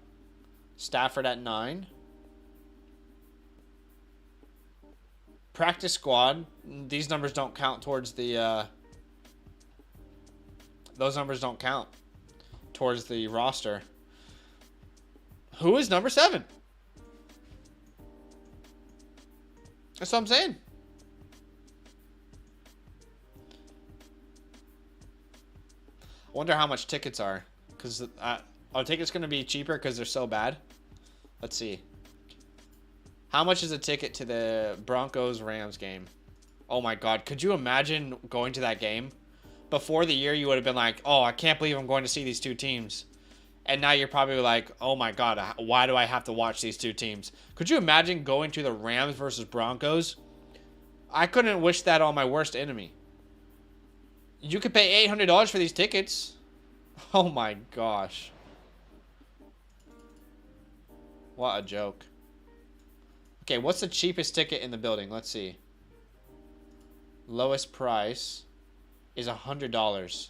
Stafford at 9. Practice squad. These numbers don't count towards the... those numbers don't count towards the roster. Who is number 7? That's what I'm saying. I wonder how much tickets are. Because are tickets going to be cheaper because they're so bad? Let's see. How much is a ticket to the Broncos-Rams game? Oh my God. Could you imagine going to that game? Before the year, you would have been like, oh, I can't believe I'm going to see these two teams. And now you're probably like, oh my God, why do I have to watch these two teams? Could you imagine going to the Rams versus Broncos? I couldn't wish that on my worst enemy. You could pay $800 for these tickets. Oh my gosh. What a joke. Okay, what's the cheapest ticket in the building? Let's see. Lowest price is $100.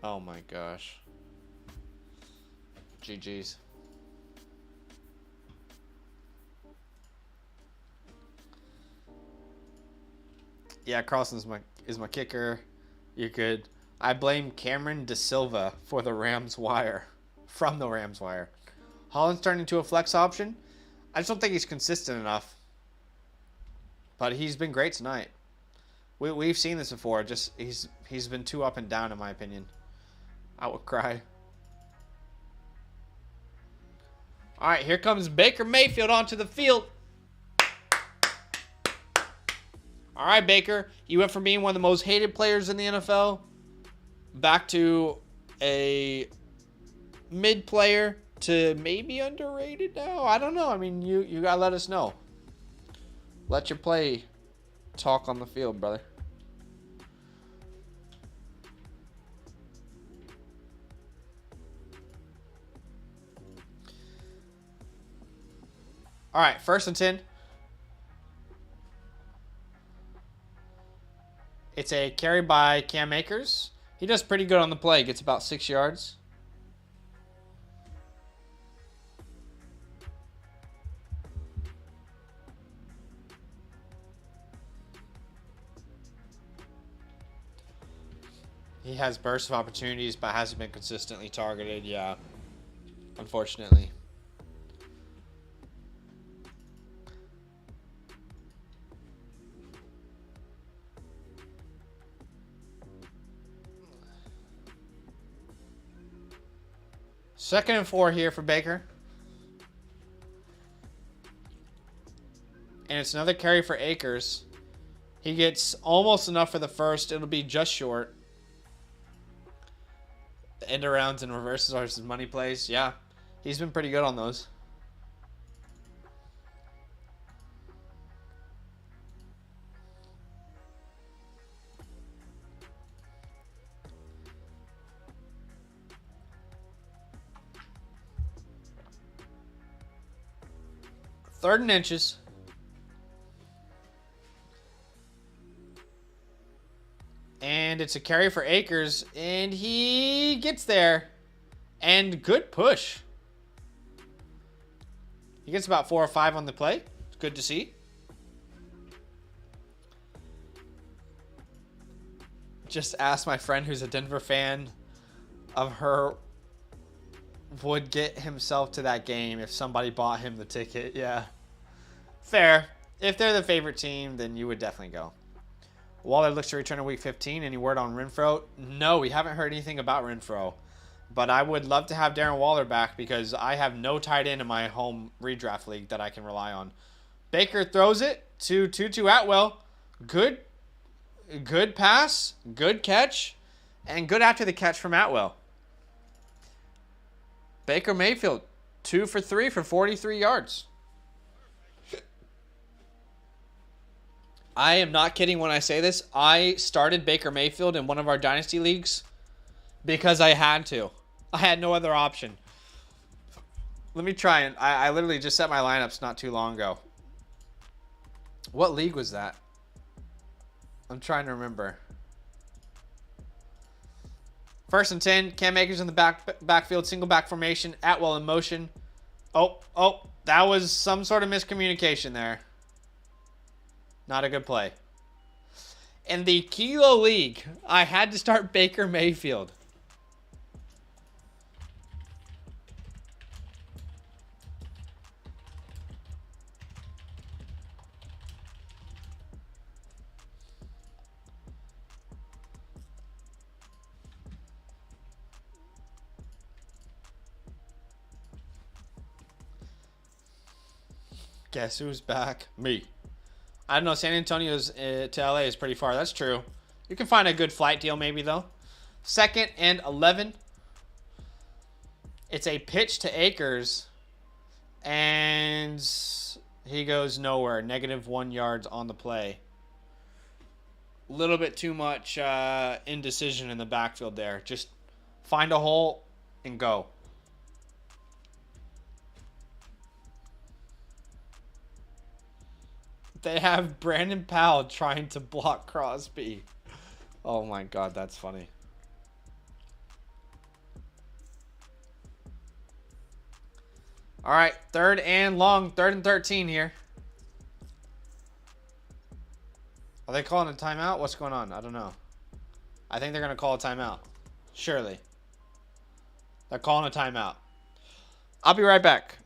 Oh my gosh. GG's. Yeah, Carlson's is my kicker. You're good. I blame Cameron De Silva for the Rams wire. From the Rams wire. Holland's turned into a flex option. I just don't think he's consistent enough. But he's been great tonight. We've seen this before. Just he's been too up and down in my opinion. I would cry. All right, here comes Baker Mayfield onto the field. All right, Baker, you went from being one of the most hated players in the NFL back to a mid player to maybe underrated now. I don't know. I mean, you got to let us know. Let your play talk on the field, brother. All right, 1st and 10. It's a carry by Cam Akers. He does pretty good on the play. Gets about 6 yards. He has bursts of opportunities, but hasn't been consistently targeted. Yeah, unfortunately. Second and 4 here for Baker. And it's another carry for Akers. He gets almost enough for the first. It'll be just short. The end arounds and reverses are his money plays. Yeah, he's been pretty good on those. Third and inches. And it's a carry for Akers. And he gets there. And good push. He gets about 4 or 5 on the play. It's good to see. Just asked my friend who's a Denver fan of her would get himself to that game if somebody bought him the ticket. Yeah. Fair. If they're the favorite team, then you would definitely go. Waller looks to return in week 15. Any word on Renfro? No, we haven't heard anything about Renfro. But I would love to have Darren Waller back because I have no tight end in my home redraft league that I can rely on. Baker throws it to Tutu Atwell. Good pass, good catch, and good after the catch from Atwell. Baker Mayfield, 2 for 3 for 43 yards. I am not kidding when I say this. I started Baker Mayfield in one of our Dynasty leagues because I had to. I had no other option. Let me try and... I literally just set my lineups not too long ago. What league was that? I'm trying to remember. 1st and 10. Cam Akers in the backfield. Single back formation. Atwell in motion. Oh. That was some sort of miscommunication there. Not a good play. In the Kilo League, I had to start Baker Mayfield. Guess who's back? Me. I don't know. San Antonio's to LA is pretty far. That's true. You can find a good flight deal maybe, though. 2nd and 11. It's a pitch to Akers. And he goes nowhere. -1 yards on the play. A little bit too much indecision in the backfield there. Just find a hole and go. They have Brandon Powell trying to block Crosby. Oh my God, that's funny. All right, 3rd and long, 3rd and 13 here. Are they calling a timeout? What's going on? I don't know. I think they're going to call a timeout. Surely. They're calling a timeout. I'll be right back.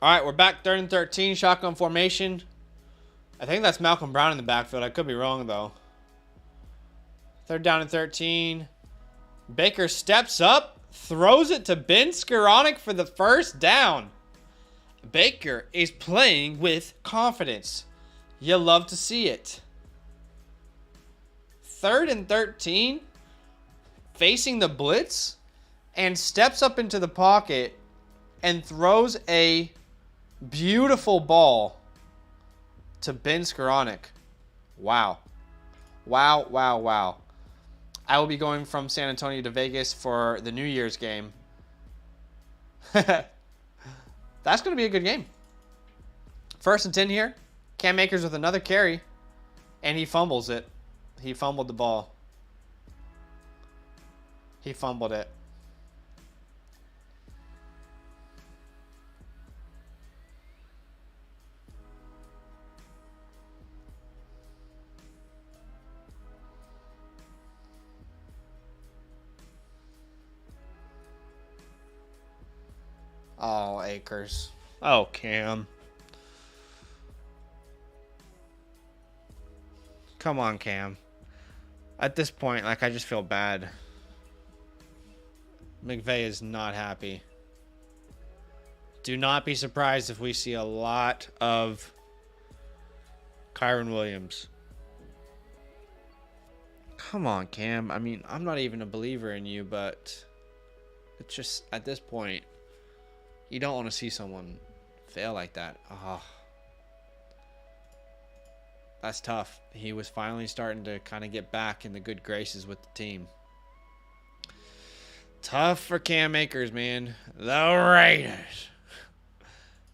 All right, we're back 3rd and 13, shotgun formation. I think that's Malcolm Brown in the backfield. I could be wrong, though. 3rd down and 13. Baker steps up, throws it to Ben Skoranek for the 1st down. Baker is playing with confidence. You love to see it. 3rd and 13, facing the blitz, and steps up into the pocket and throws a beautiful ball to Ben Skoranek. Wow. Wow. I will be going from San Antonio to Vegas for the New Year's game. That's going to be a good game. 1st and 10 here. Cam Akers with another carry. And he fumbles it. He fumbled the ball. He fumbled it. Oh, Akers. Oh, Cam. Come on, Cam. At this point, I just feel bad. McVay is not happy. Do not be surprised if we see a lot of Kyron Williams. Come on, Cam. I mean, I'm not even a believer in you, but it's just, at this point, you don't want to see someone fail like that. Oh, that's tough. He was finally starting to kind of get back in the good graces with the team. Tough for Cam Akers, man. The Raiders.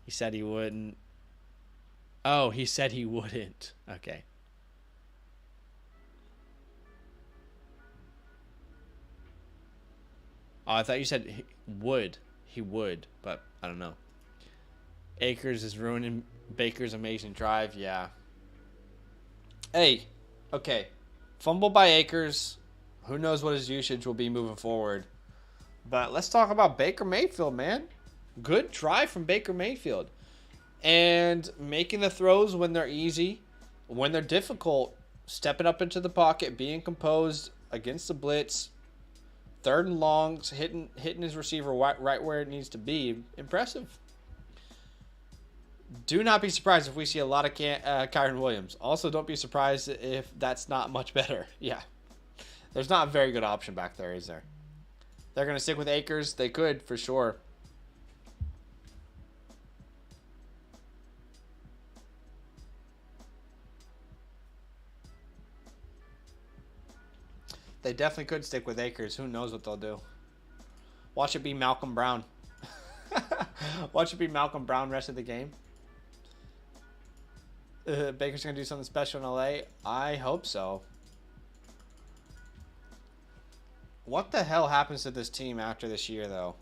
He said he wouldn't. Oh, he said he wouldn't. Okay. Oh, I thought you said he would. He would, but I don't know. Akers is ruining Baker's amazing drive. Yeah. Hey, okay. Fumble by Akers. Who knows what his usage will be moving forward. But let's talk about Baker Mayfield, man. Good drive from Baker Mayfield. And making the throws when they're easy, when they're difficult, stepping up into the pocket, being composed against the blitz, 3rd and longs, hitting his receiver right where it needs to be. Impressive. Do not be surprised if we see a lot of Kyren Williams. Also, don't be surprised if that's not much better. Yeah. There's not a very good option back there, is there? They're going to stick with Akers. They could, for sure. They definitely could stick with Akers. Who knows what they'll do? Watch it be Malcolm Brown. Watch it be Malcolm Brown rest of the game. Baker's going to do something special in LA. I hope so. What the hell happens to this team after this year, though?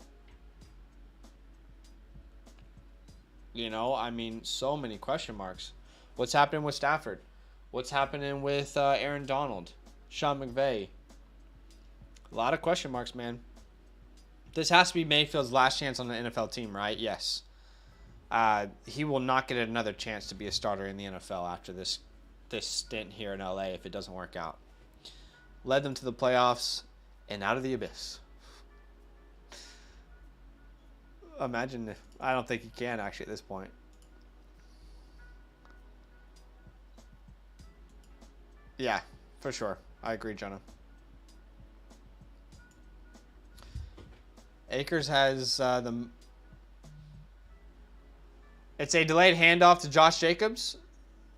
You know, I mean, so many question marks. What's happening with Stafford? What's happening with Aaron Donald? Sean McVay? A lot of question marks, man. This has to be Mayfield's last chance on the NFL team, right? Yes. He will not get another chance to be a starter in the NFL after this stint here in LA if it doesn't work out. Led them to the playoffs and out of the abyss. Imagine if, I don't think he can actually at this point. Yeah, for sure. I agree, Jonah. Akers has it's a delayed handoff to Josh Jacobs.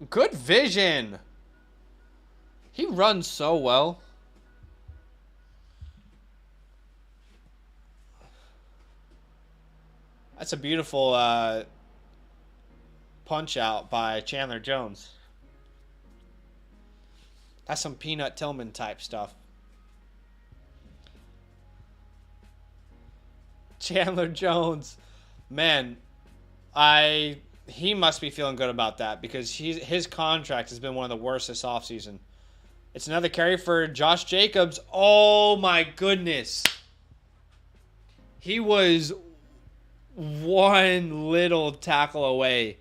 Good vision. He runs so well. That's a beautiful punch out by Chandler Jones. That's some Peanut Tillman type stuff. Chandler Jones, man, he must be feeling good about that because his contract has been one of the worst this offseason. It's another carry for Josh Jacobs. Oh my goodness. He was one little tackle away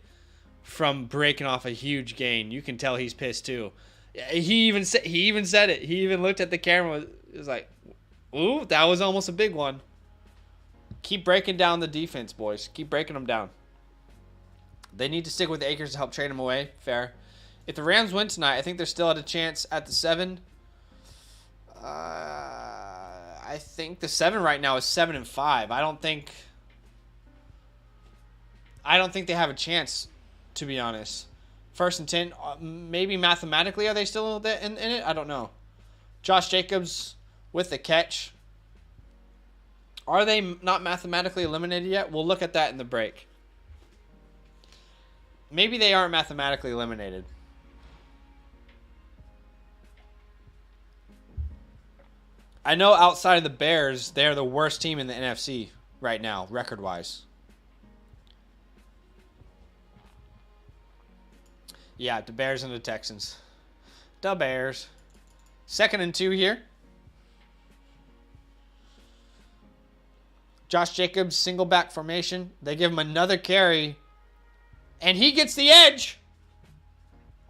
from breaking off a huge gain. You can tell he's pissed too. He even said it. He even looked at the camera. It was like, ooh, that was almost a big one. Keep breaking down the defense, boys. Keep breaking them down. They need to stick with Akers to help trade him away. Fair. If the Rams win tonight, I think they're still at a chance at the 7. I think the 7 right now is 7-5. I don't think they have a chance, to be honest. 1st and 10. Maybe mathematically are they still in it? I don't know. Josh Jacobs with the catch. Are they not mathematically eliminated yet? We'll look at that in the break. Maybe they aren't mathematically eliminated. I know outside of the Bears, they're the worst team in the NFC right now, record-wise. Yeah, the Bears and the Texans. The Bears. 2nd and 2 here. Josh Jacobs, single back formation. They give him another carry. And he gets the edge.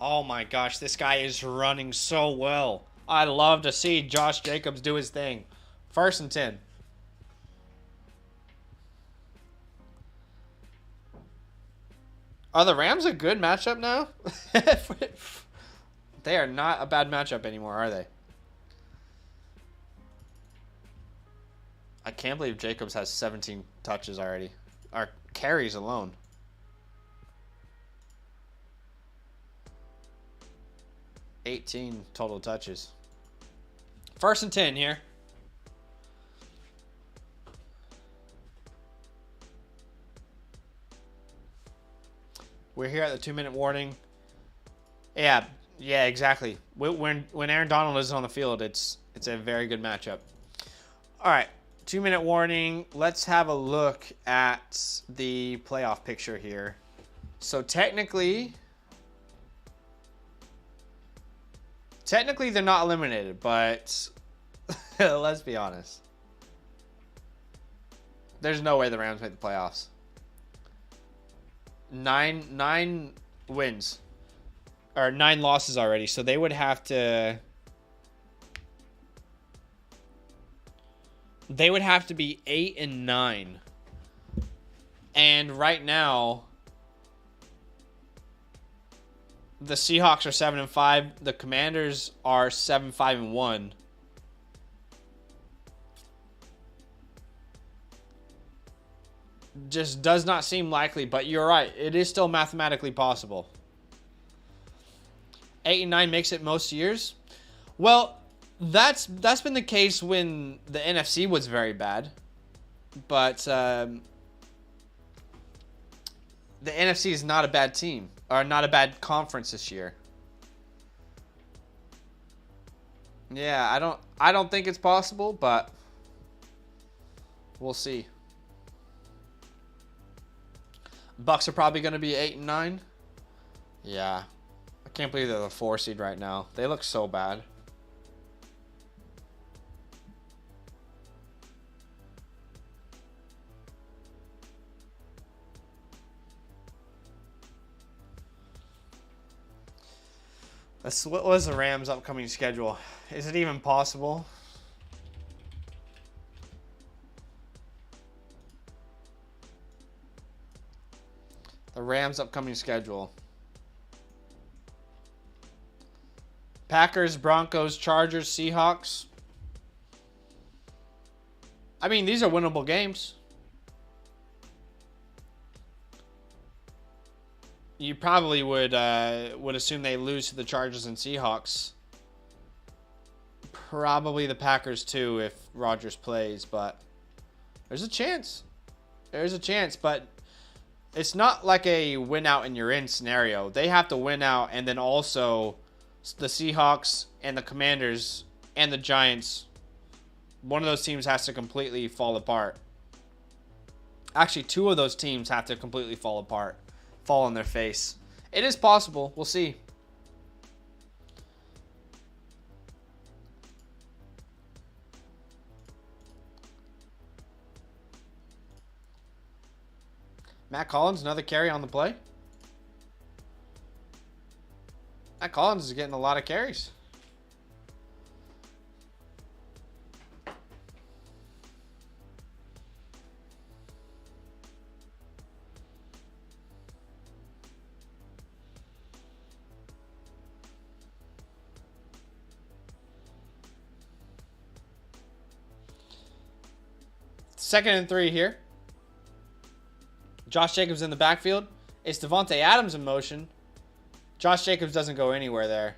Oh my gosh, this guy is running so well. I love to see Josh Jacobs do his thing. 1st and 10. Are the Rams a good matchup now? They are not a bad matchup anymore, are they? I can't believe Jacobs has 17 touches already. Or carries alone. $18 total touches. 1st and 10 here. We're here at the 2-minute warning. Yeah, exactly. When Aaron Donald is on the field, it's a very good matchup. All right, 2-minute warning. Let's have a look at the playoff picture here. So technically they're not eliminated, but let's be honest. There's no way the Rams make the playoffs. Nine wins. Or 9 losses already. So they would have to... They would have to be 8-9. And right now, the Seahawks are 7-5. The Commanders are 7-5-1. Just does not seem likely, but you're right. It is still mathematically possible. 8-9 makes it most years. Well, that's been the case when the NFC was very bad, but the NFC is not a bad team or not a bad conference this year. Yeah, I don't think it's possible, but we'll see. Bucks are probably going to be 8-9. Yeah. I can't believe they're the 4 seed right now. They look so bad. What was the Rams' upcoming schedule? Is it even possible? The Rams' upcoming schedule. Packers, Broncos, Chargers, Seahawks. I mean, these are winnable games. You probably would assume they lose to the Chargers and Seahawks. Probably the Packers too if Rodgers plays, but there's a chance. There's a chance, but it's not like a win out and you're in scenario. They have to win out, and then also the Seahawks and the Commanders and the Giants, one of those teams has to completely fall apart. Actually, 2 of those teams have to completely fall apart, fall on their face. It is possible. We'll see. Matt Collins, another carry on the play. Matt Collins is getting a lot of carries. Second and 3 here. Josh Jacobs in the backfield. It's Devante Adams in motion. Josh Jacobs doesn't go anywhere there.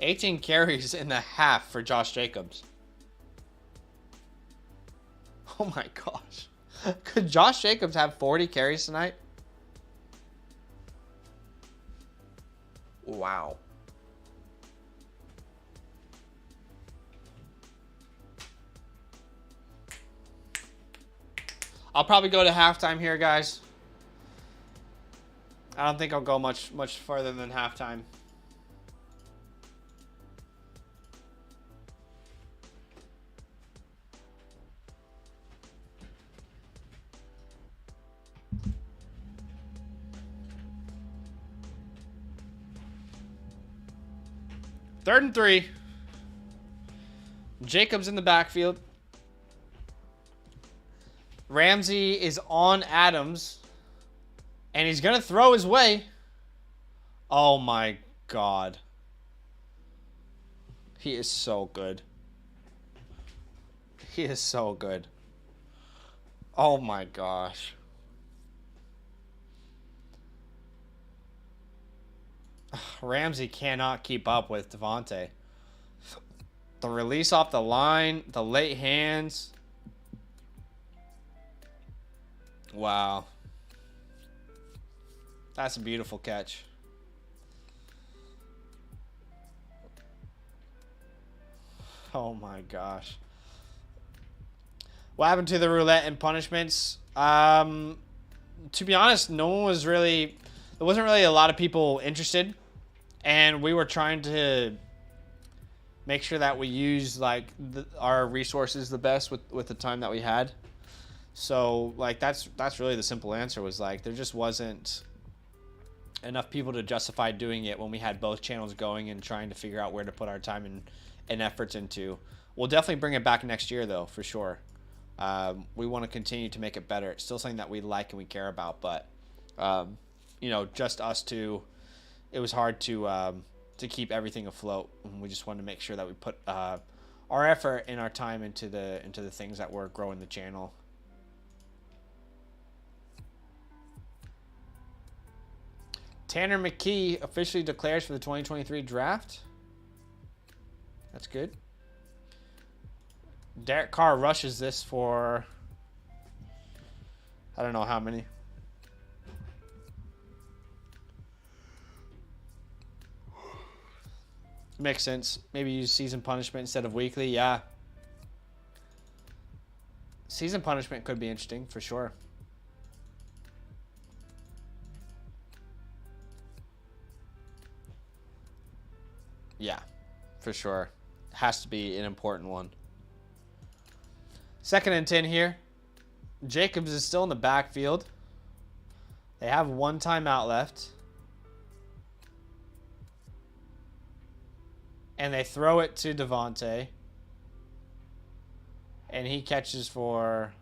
$18 carries in the half for Josh Jacobs. Oh my gosh. Could Josh Jacobs have 40 carries tonight? Wow. I'll probably go to halftime here, guys. I don't think I'll go much further than halftime. Third and 3. Jacobs in the backfield. Ramsey is on Adams. And he's going to throw his way. Oh my God. He is so good. He is so good. Oh my gosh. Ramsey cannot keep up with Devante. The release off the line, the late hands. Wow. That's a beautiful catch. Oh my gosh. What happened to the roulette and punishments? To be honest, no one was really... There wasn't really a lot of people interested. And we were trying to make sure that we use like our resources the best with the time that we had. So like that's really the simple answer, was like there just wasn't enough people to justify doing it when we had both channels going and trying to figure out where to put our time and efforts into. We'll definitely bring it back next year though, for sure. We want to continue to make it better. It's still something that we like and we care about, but you know, just us two, it was hard to keep everything afloat. And we just wanted to make sure that we put our effort and our time into the things that were growing the channel. Tanner McKee officially declares for the 2023 draft. That's good. Derek Carr rushes this for, I don't know how many. Makes sense. Maybe use season punishment instead of weekly. Yeah. Season punishment could be interesting for sure. Yeah, for sure. Has to be an important one. 2nd and 10 here. Jacobs is still in the backfield. They have one timeout left. And they throw it to Devante. And he catches for...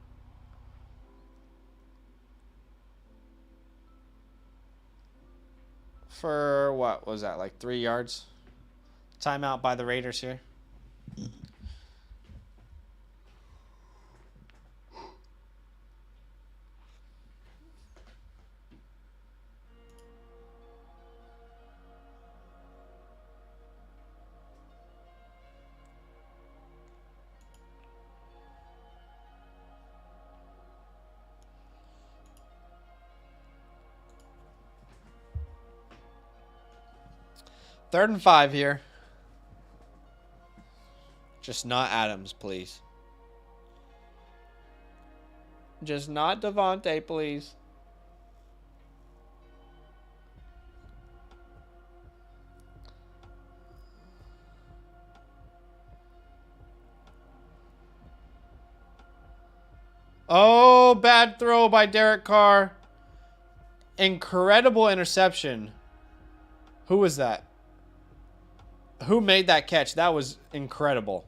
what was that, like 3 yards? Timeout by the Raiders here. Third and 5 here. Just not Adams, please. Just not Devante, please. Oh, bad throw by Derek Carr. Incredible interception. Who was that? Who made that catch? That was incredible.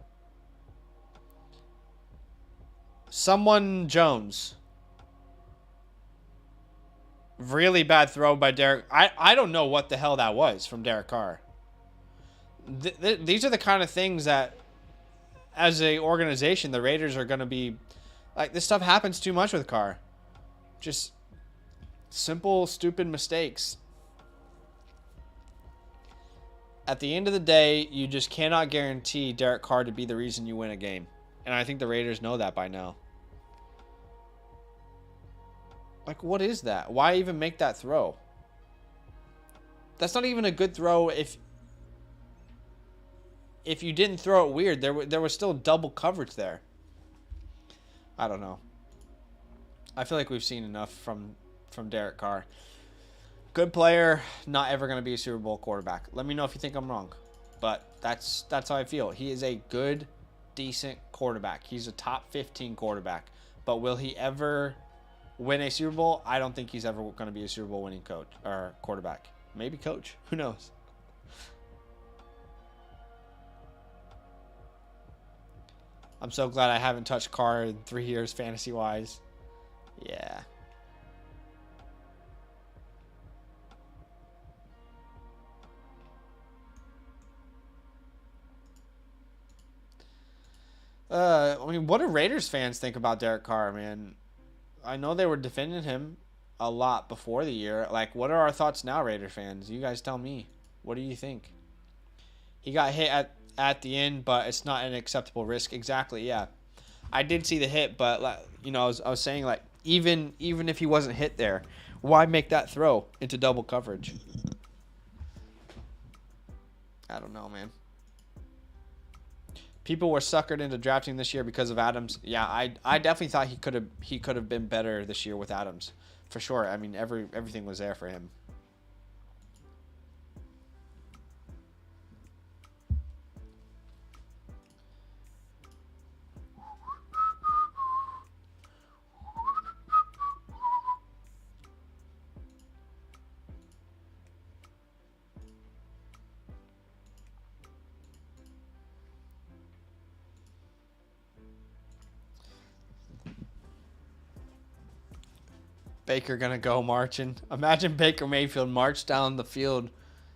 Someone Jones. Really bad throw by Derek. I don't know what the hell that was from Derek Carr. These are the kind of things that, as a organization, the Raiders are going to be... Like, this stuff happens too much with Carr. Just simple, stupid mistakes. At the end of the day, you just cannot guarantee Derek Carr to be the reason you win a game. And I think the Raiders know that by now. Like, what is that? Why even make that throw? That's not even a good throw if you didn't throw it weird. There was still double coverage there. I don't know. I feel like we've seen enough from Derek Carr. Good player, not ever going to be a Super Bowl quarterback. Let me know if you think I'm wrong. But that's how I feel. He is a good, decent quarterback. He's a top 15 quarterback. But will he ever win a Super Bowl? I don't think he's ever going to be a Super Bowl winning coach or quarterback. Maybe coach. Who knows? I'm so glad I haven't touched Carr in 3 years fantasy-wise. Yeah. I mean, what do Raiders fans think about Derek Carr, man? I know they were defending him a lot before the year. Like, what are our thoughts now, Raider fans? You guys tell me. What do you think? He got hit at the end, but it's not an acceptable risk. Exactly, yeah. I did see the hit, but, you know, I was saying, like, even if he wasn't hit there, why make that throw into double coverage? I don't know, man. People were suckered into drafting this year because of Adams. Yeah, I definitely thought he could have been better this year with Adams, for sure. I mean, everything was there for him. Baker gonna go marching. Imagine Baker Mayfield march down the field.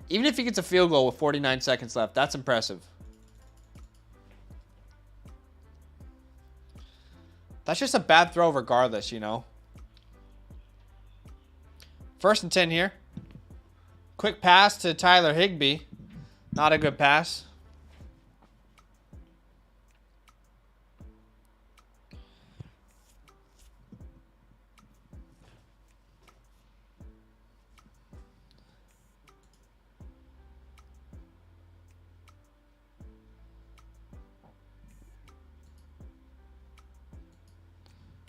Even if he gets a field goal with 49 seconds left, that's impressive. That's just a bad throw regardless, you know. 1st and 10 here. Quick pass to Tyler Higbee. Not a good pass.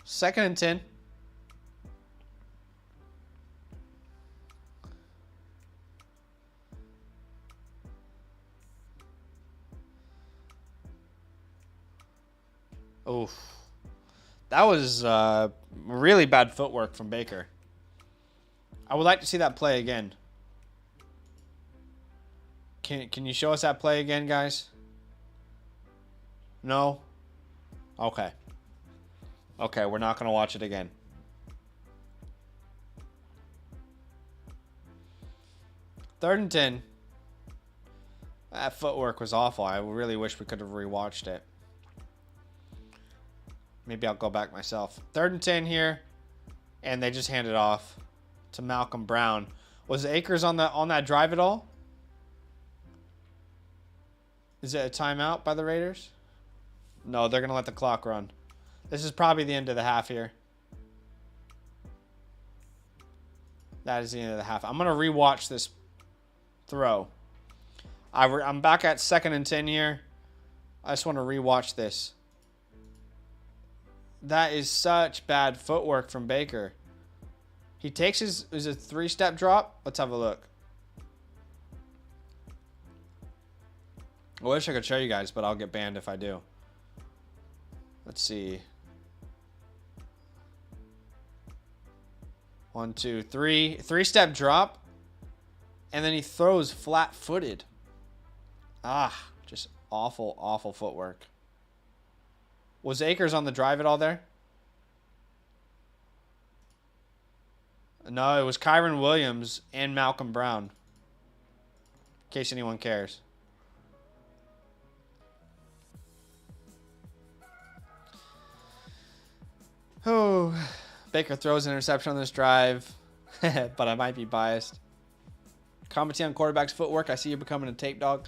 Second and 10. Oof. That was really bad footwork from Baker. I would like to see that play again. Can you show us that play again, guys? No? Okay. Okay, we're not going to watch it again. Third and 10. That footwork was awful. I really wish we could have rewatched it. Maybe I'll go back myself. 3rd and 10 here. And they just hand it off to Malcolm Brown. Was Akers on that drive at all? Is it a timeout by the Raiders? No, they're going to let the clock run. This is probably the end of the half here. That is the end of the half. I'm going to rewatch this throw. I'm back at 2nd and 10 here. I just want to rewatch this. That is such bad footwork from Baker. He takes is a 3-step drop. Let's have a look. I wish I could show you guys, but I'll get banned if I do. Let's see. 1, 2, 3. 3-step drop. And then he throws flat-footed. Just awful, awful footwork. Was Akers on the drive at all there? No, it was Kyron Williams and Malcolm Brown. In case anyone cares. Oh, Baker throws an interception on this drive, but I might be biased. Commenting on quarterback's footwork. I see you're becoming a tape dog.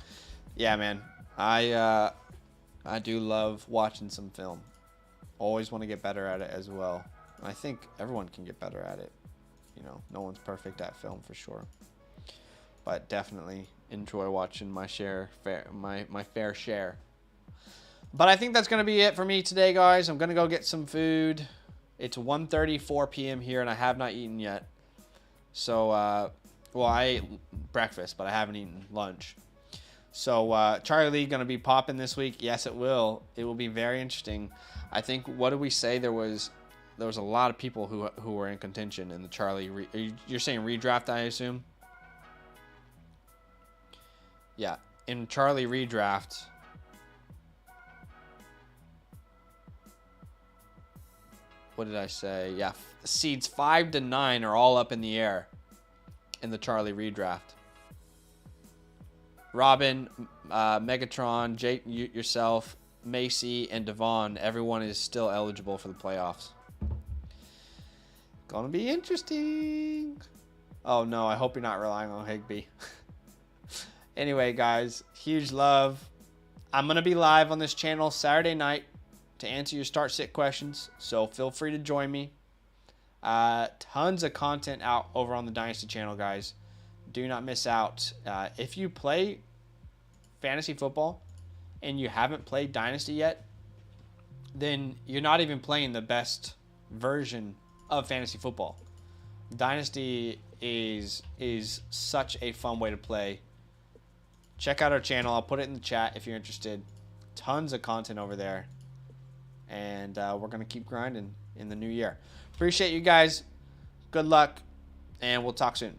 Yeah, man. I do love watching some film. Always want to get better at it as well. I think everyone can get better at it. You know, no one's perfect at film for sure. But definitely enjoy watching my fair share. But I think that's going to be it for me today, guys. I'm going to go get some food. It's 1:34 p.m. here, and I have not eaten yet. So, well, I ate breakfast, but I haven't eaten lunch. So, Charlie Lee going to be popping this week? Yes, it will. It will be very interesting. I think, what did we say? There was a lot of people who were in contention in the Charlie. You're saying redraft, I assume? Yeah, in Charlie redraft. What did I say? Yeah, seeds 5 to 9 are all up in the air in the Charlie redraft. Robin, Megatron, Jake, yourself, Macy, and Devon, everyone is still eligible for the playoffs. Gonna be interesting. Oh no, I hope you're not relying on Higbee. Anyway, guys, huge love. I'm gonna be live on this channel Saturday night to answer your start-sit questions, so feel free to join me. Tons of content out over on the Dynasty channel, guys. Do not miss out. If you play fantasy football and you haven't played Dynasty yet, then you're not even playing the best version of fantasy football. Dynasty is such a fun way to play. Check out our channel. I'll put it in the chat if you're interested. Tons of content over there. And we're going to keep grinding in the new year. Appreciate you guys. Good luck. And we'll talk soon.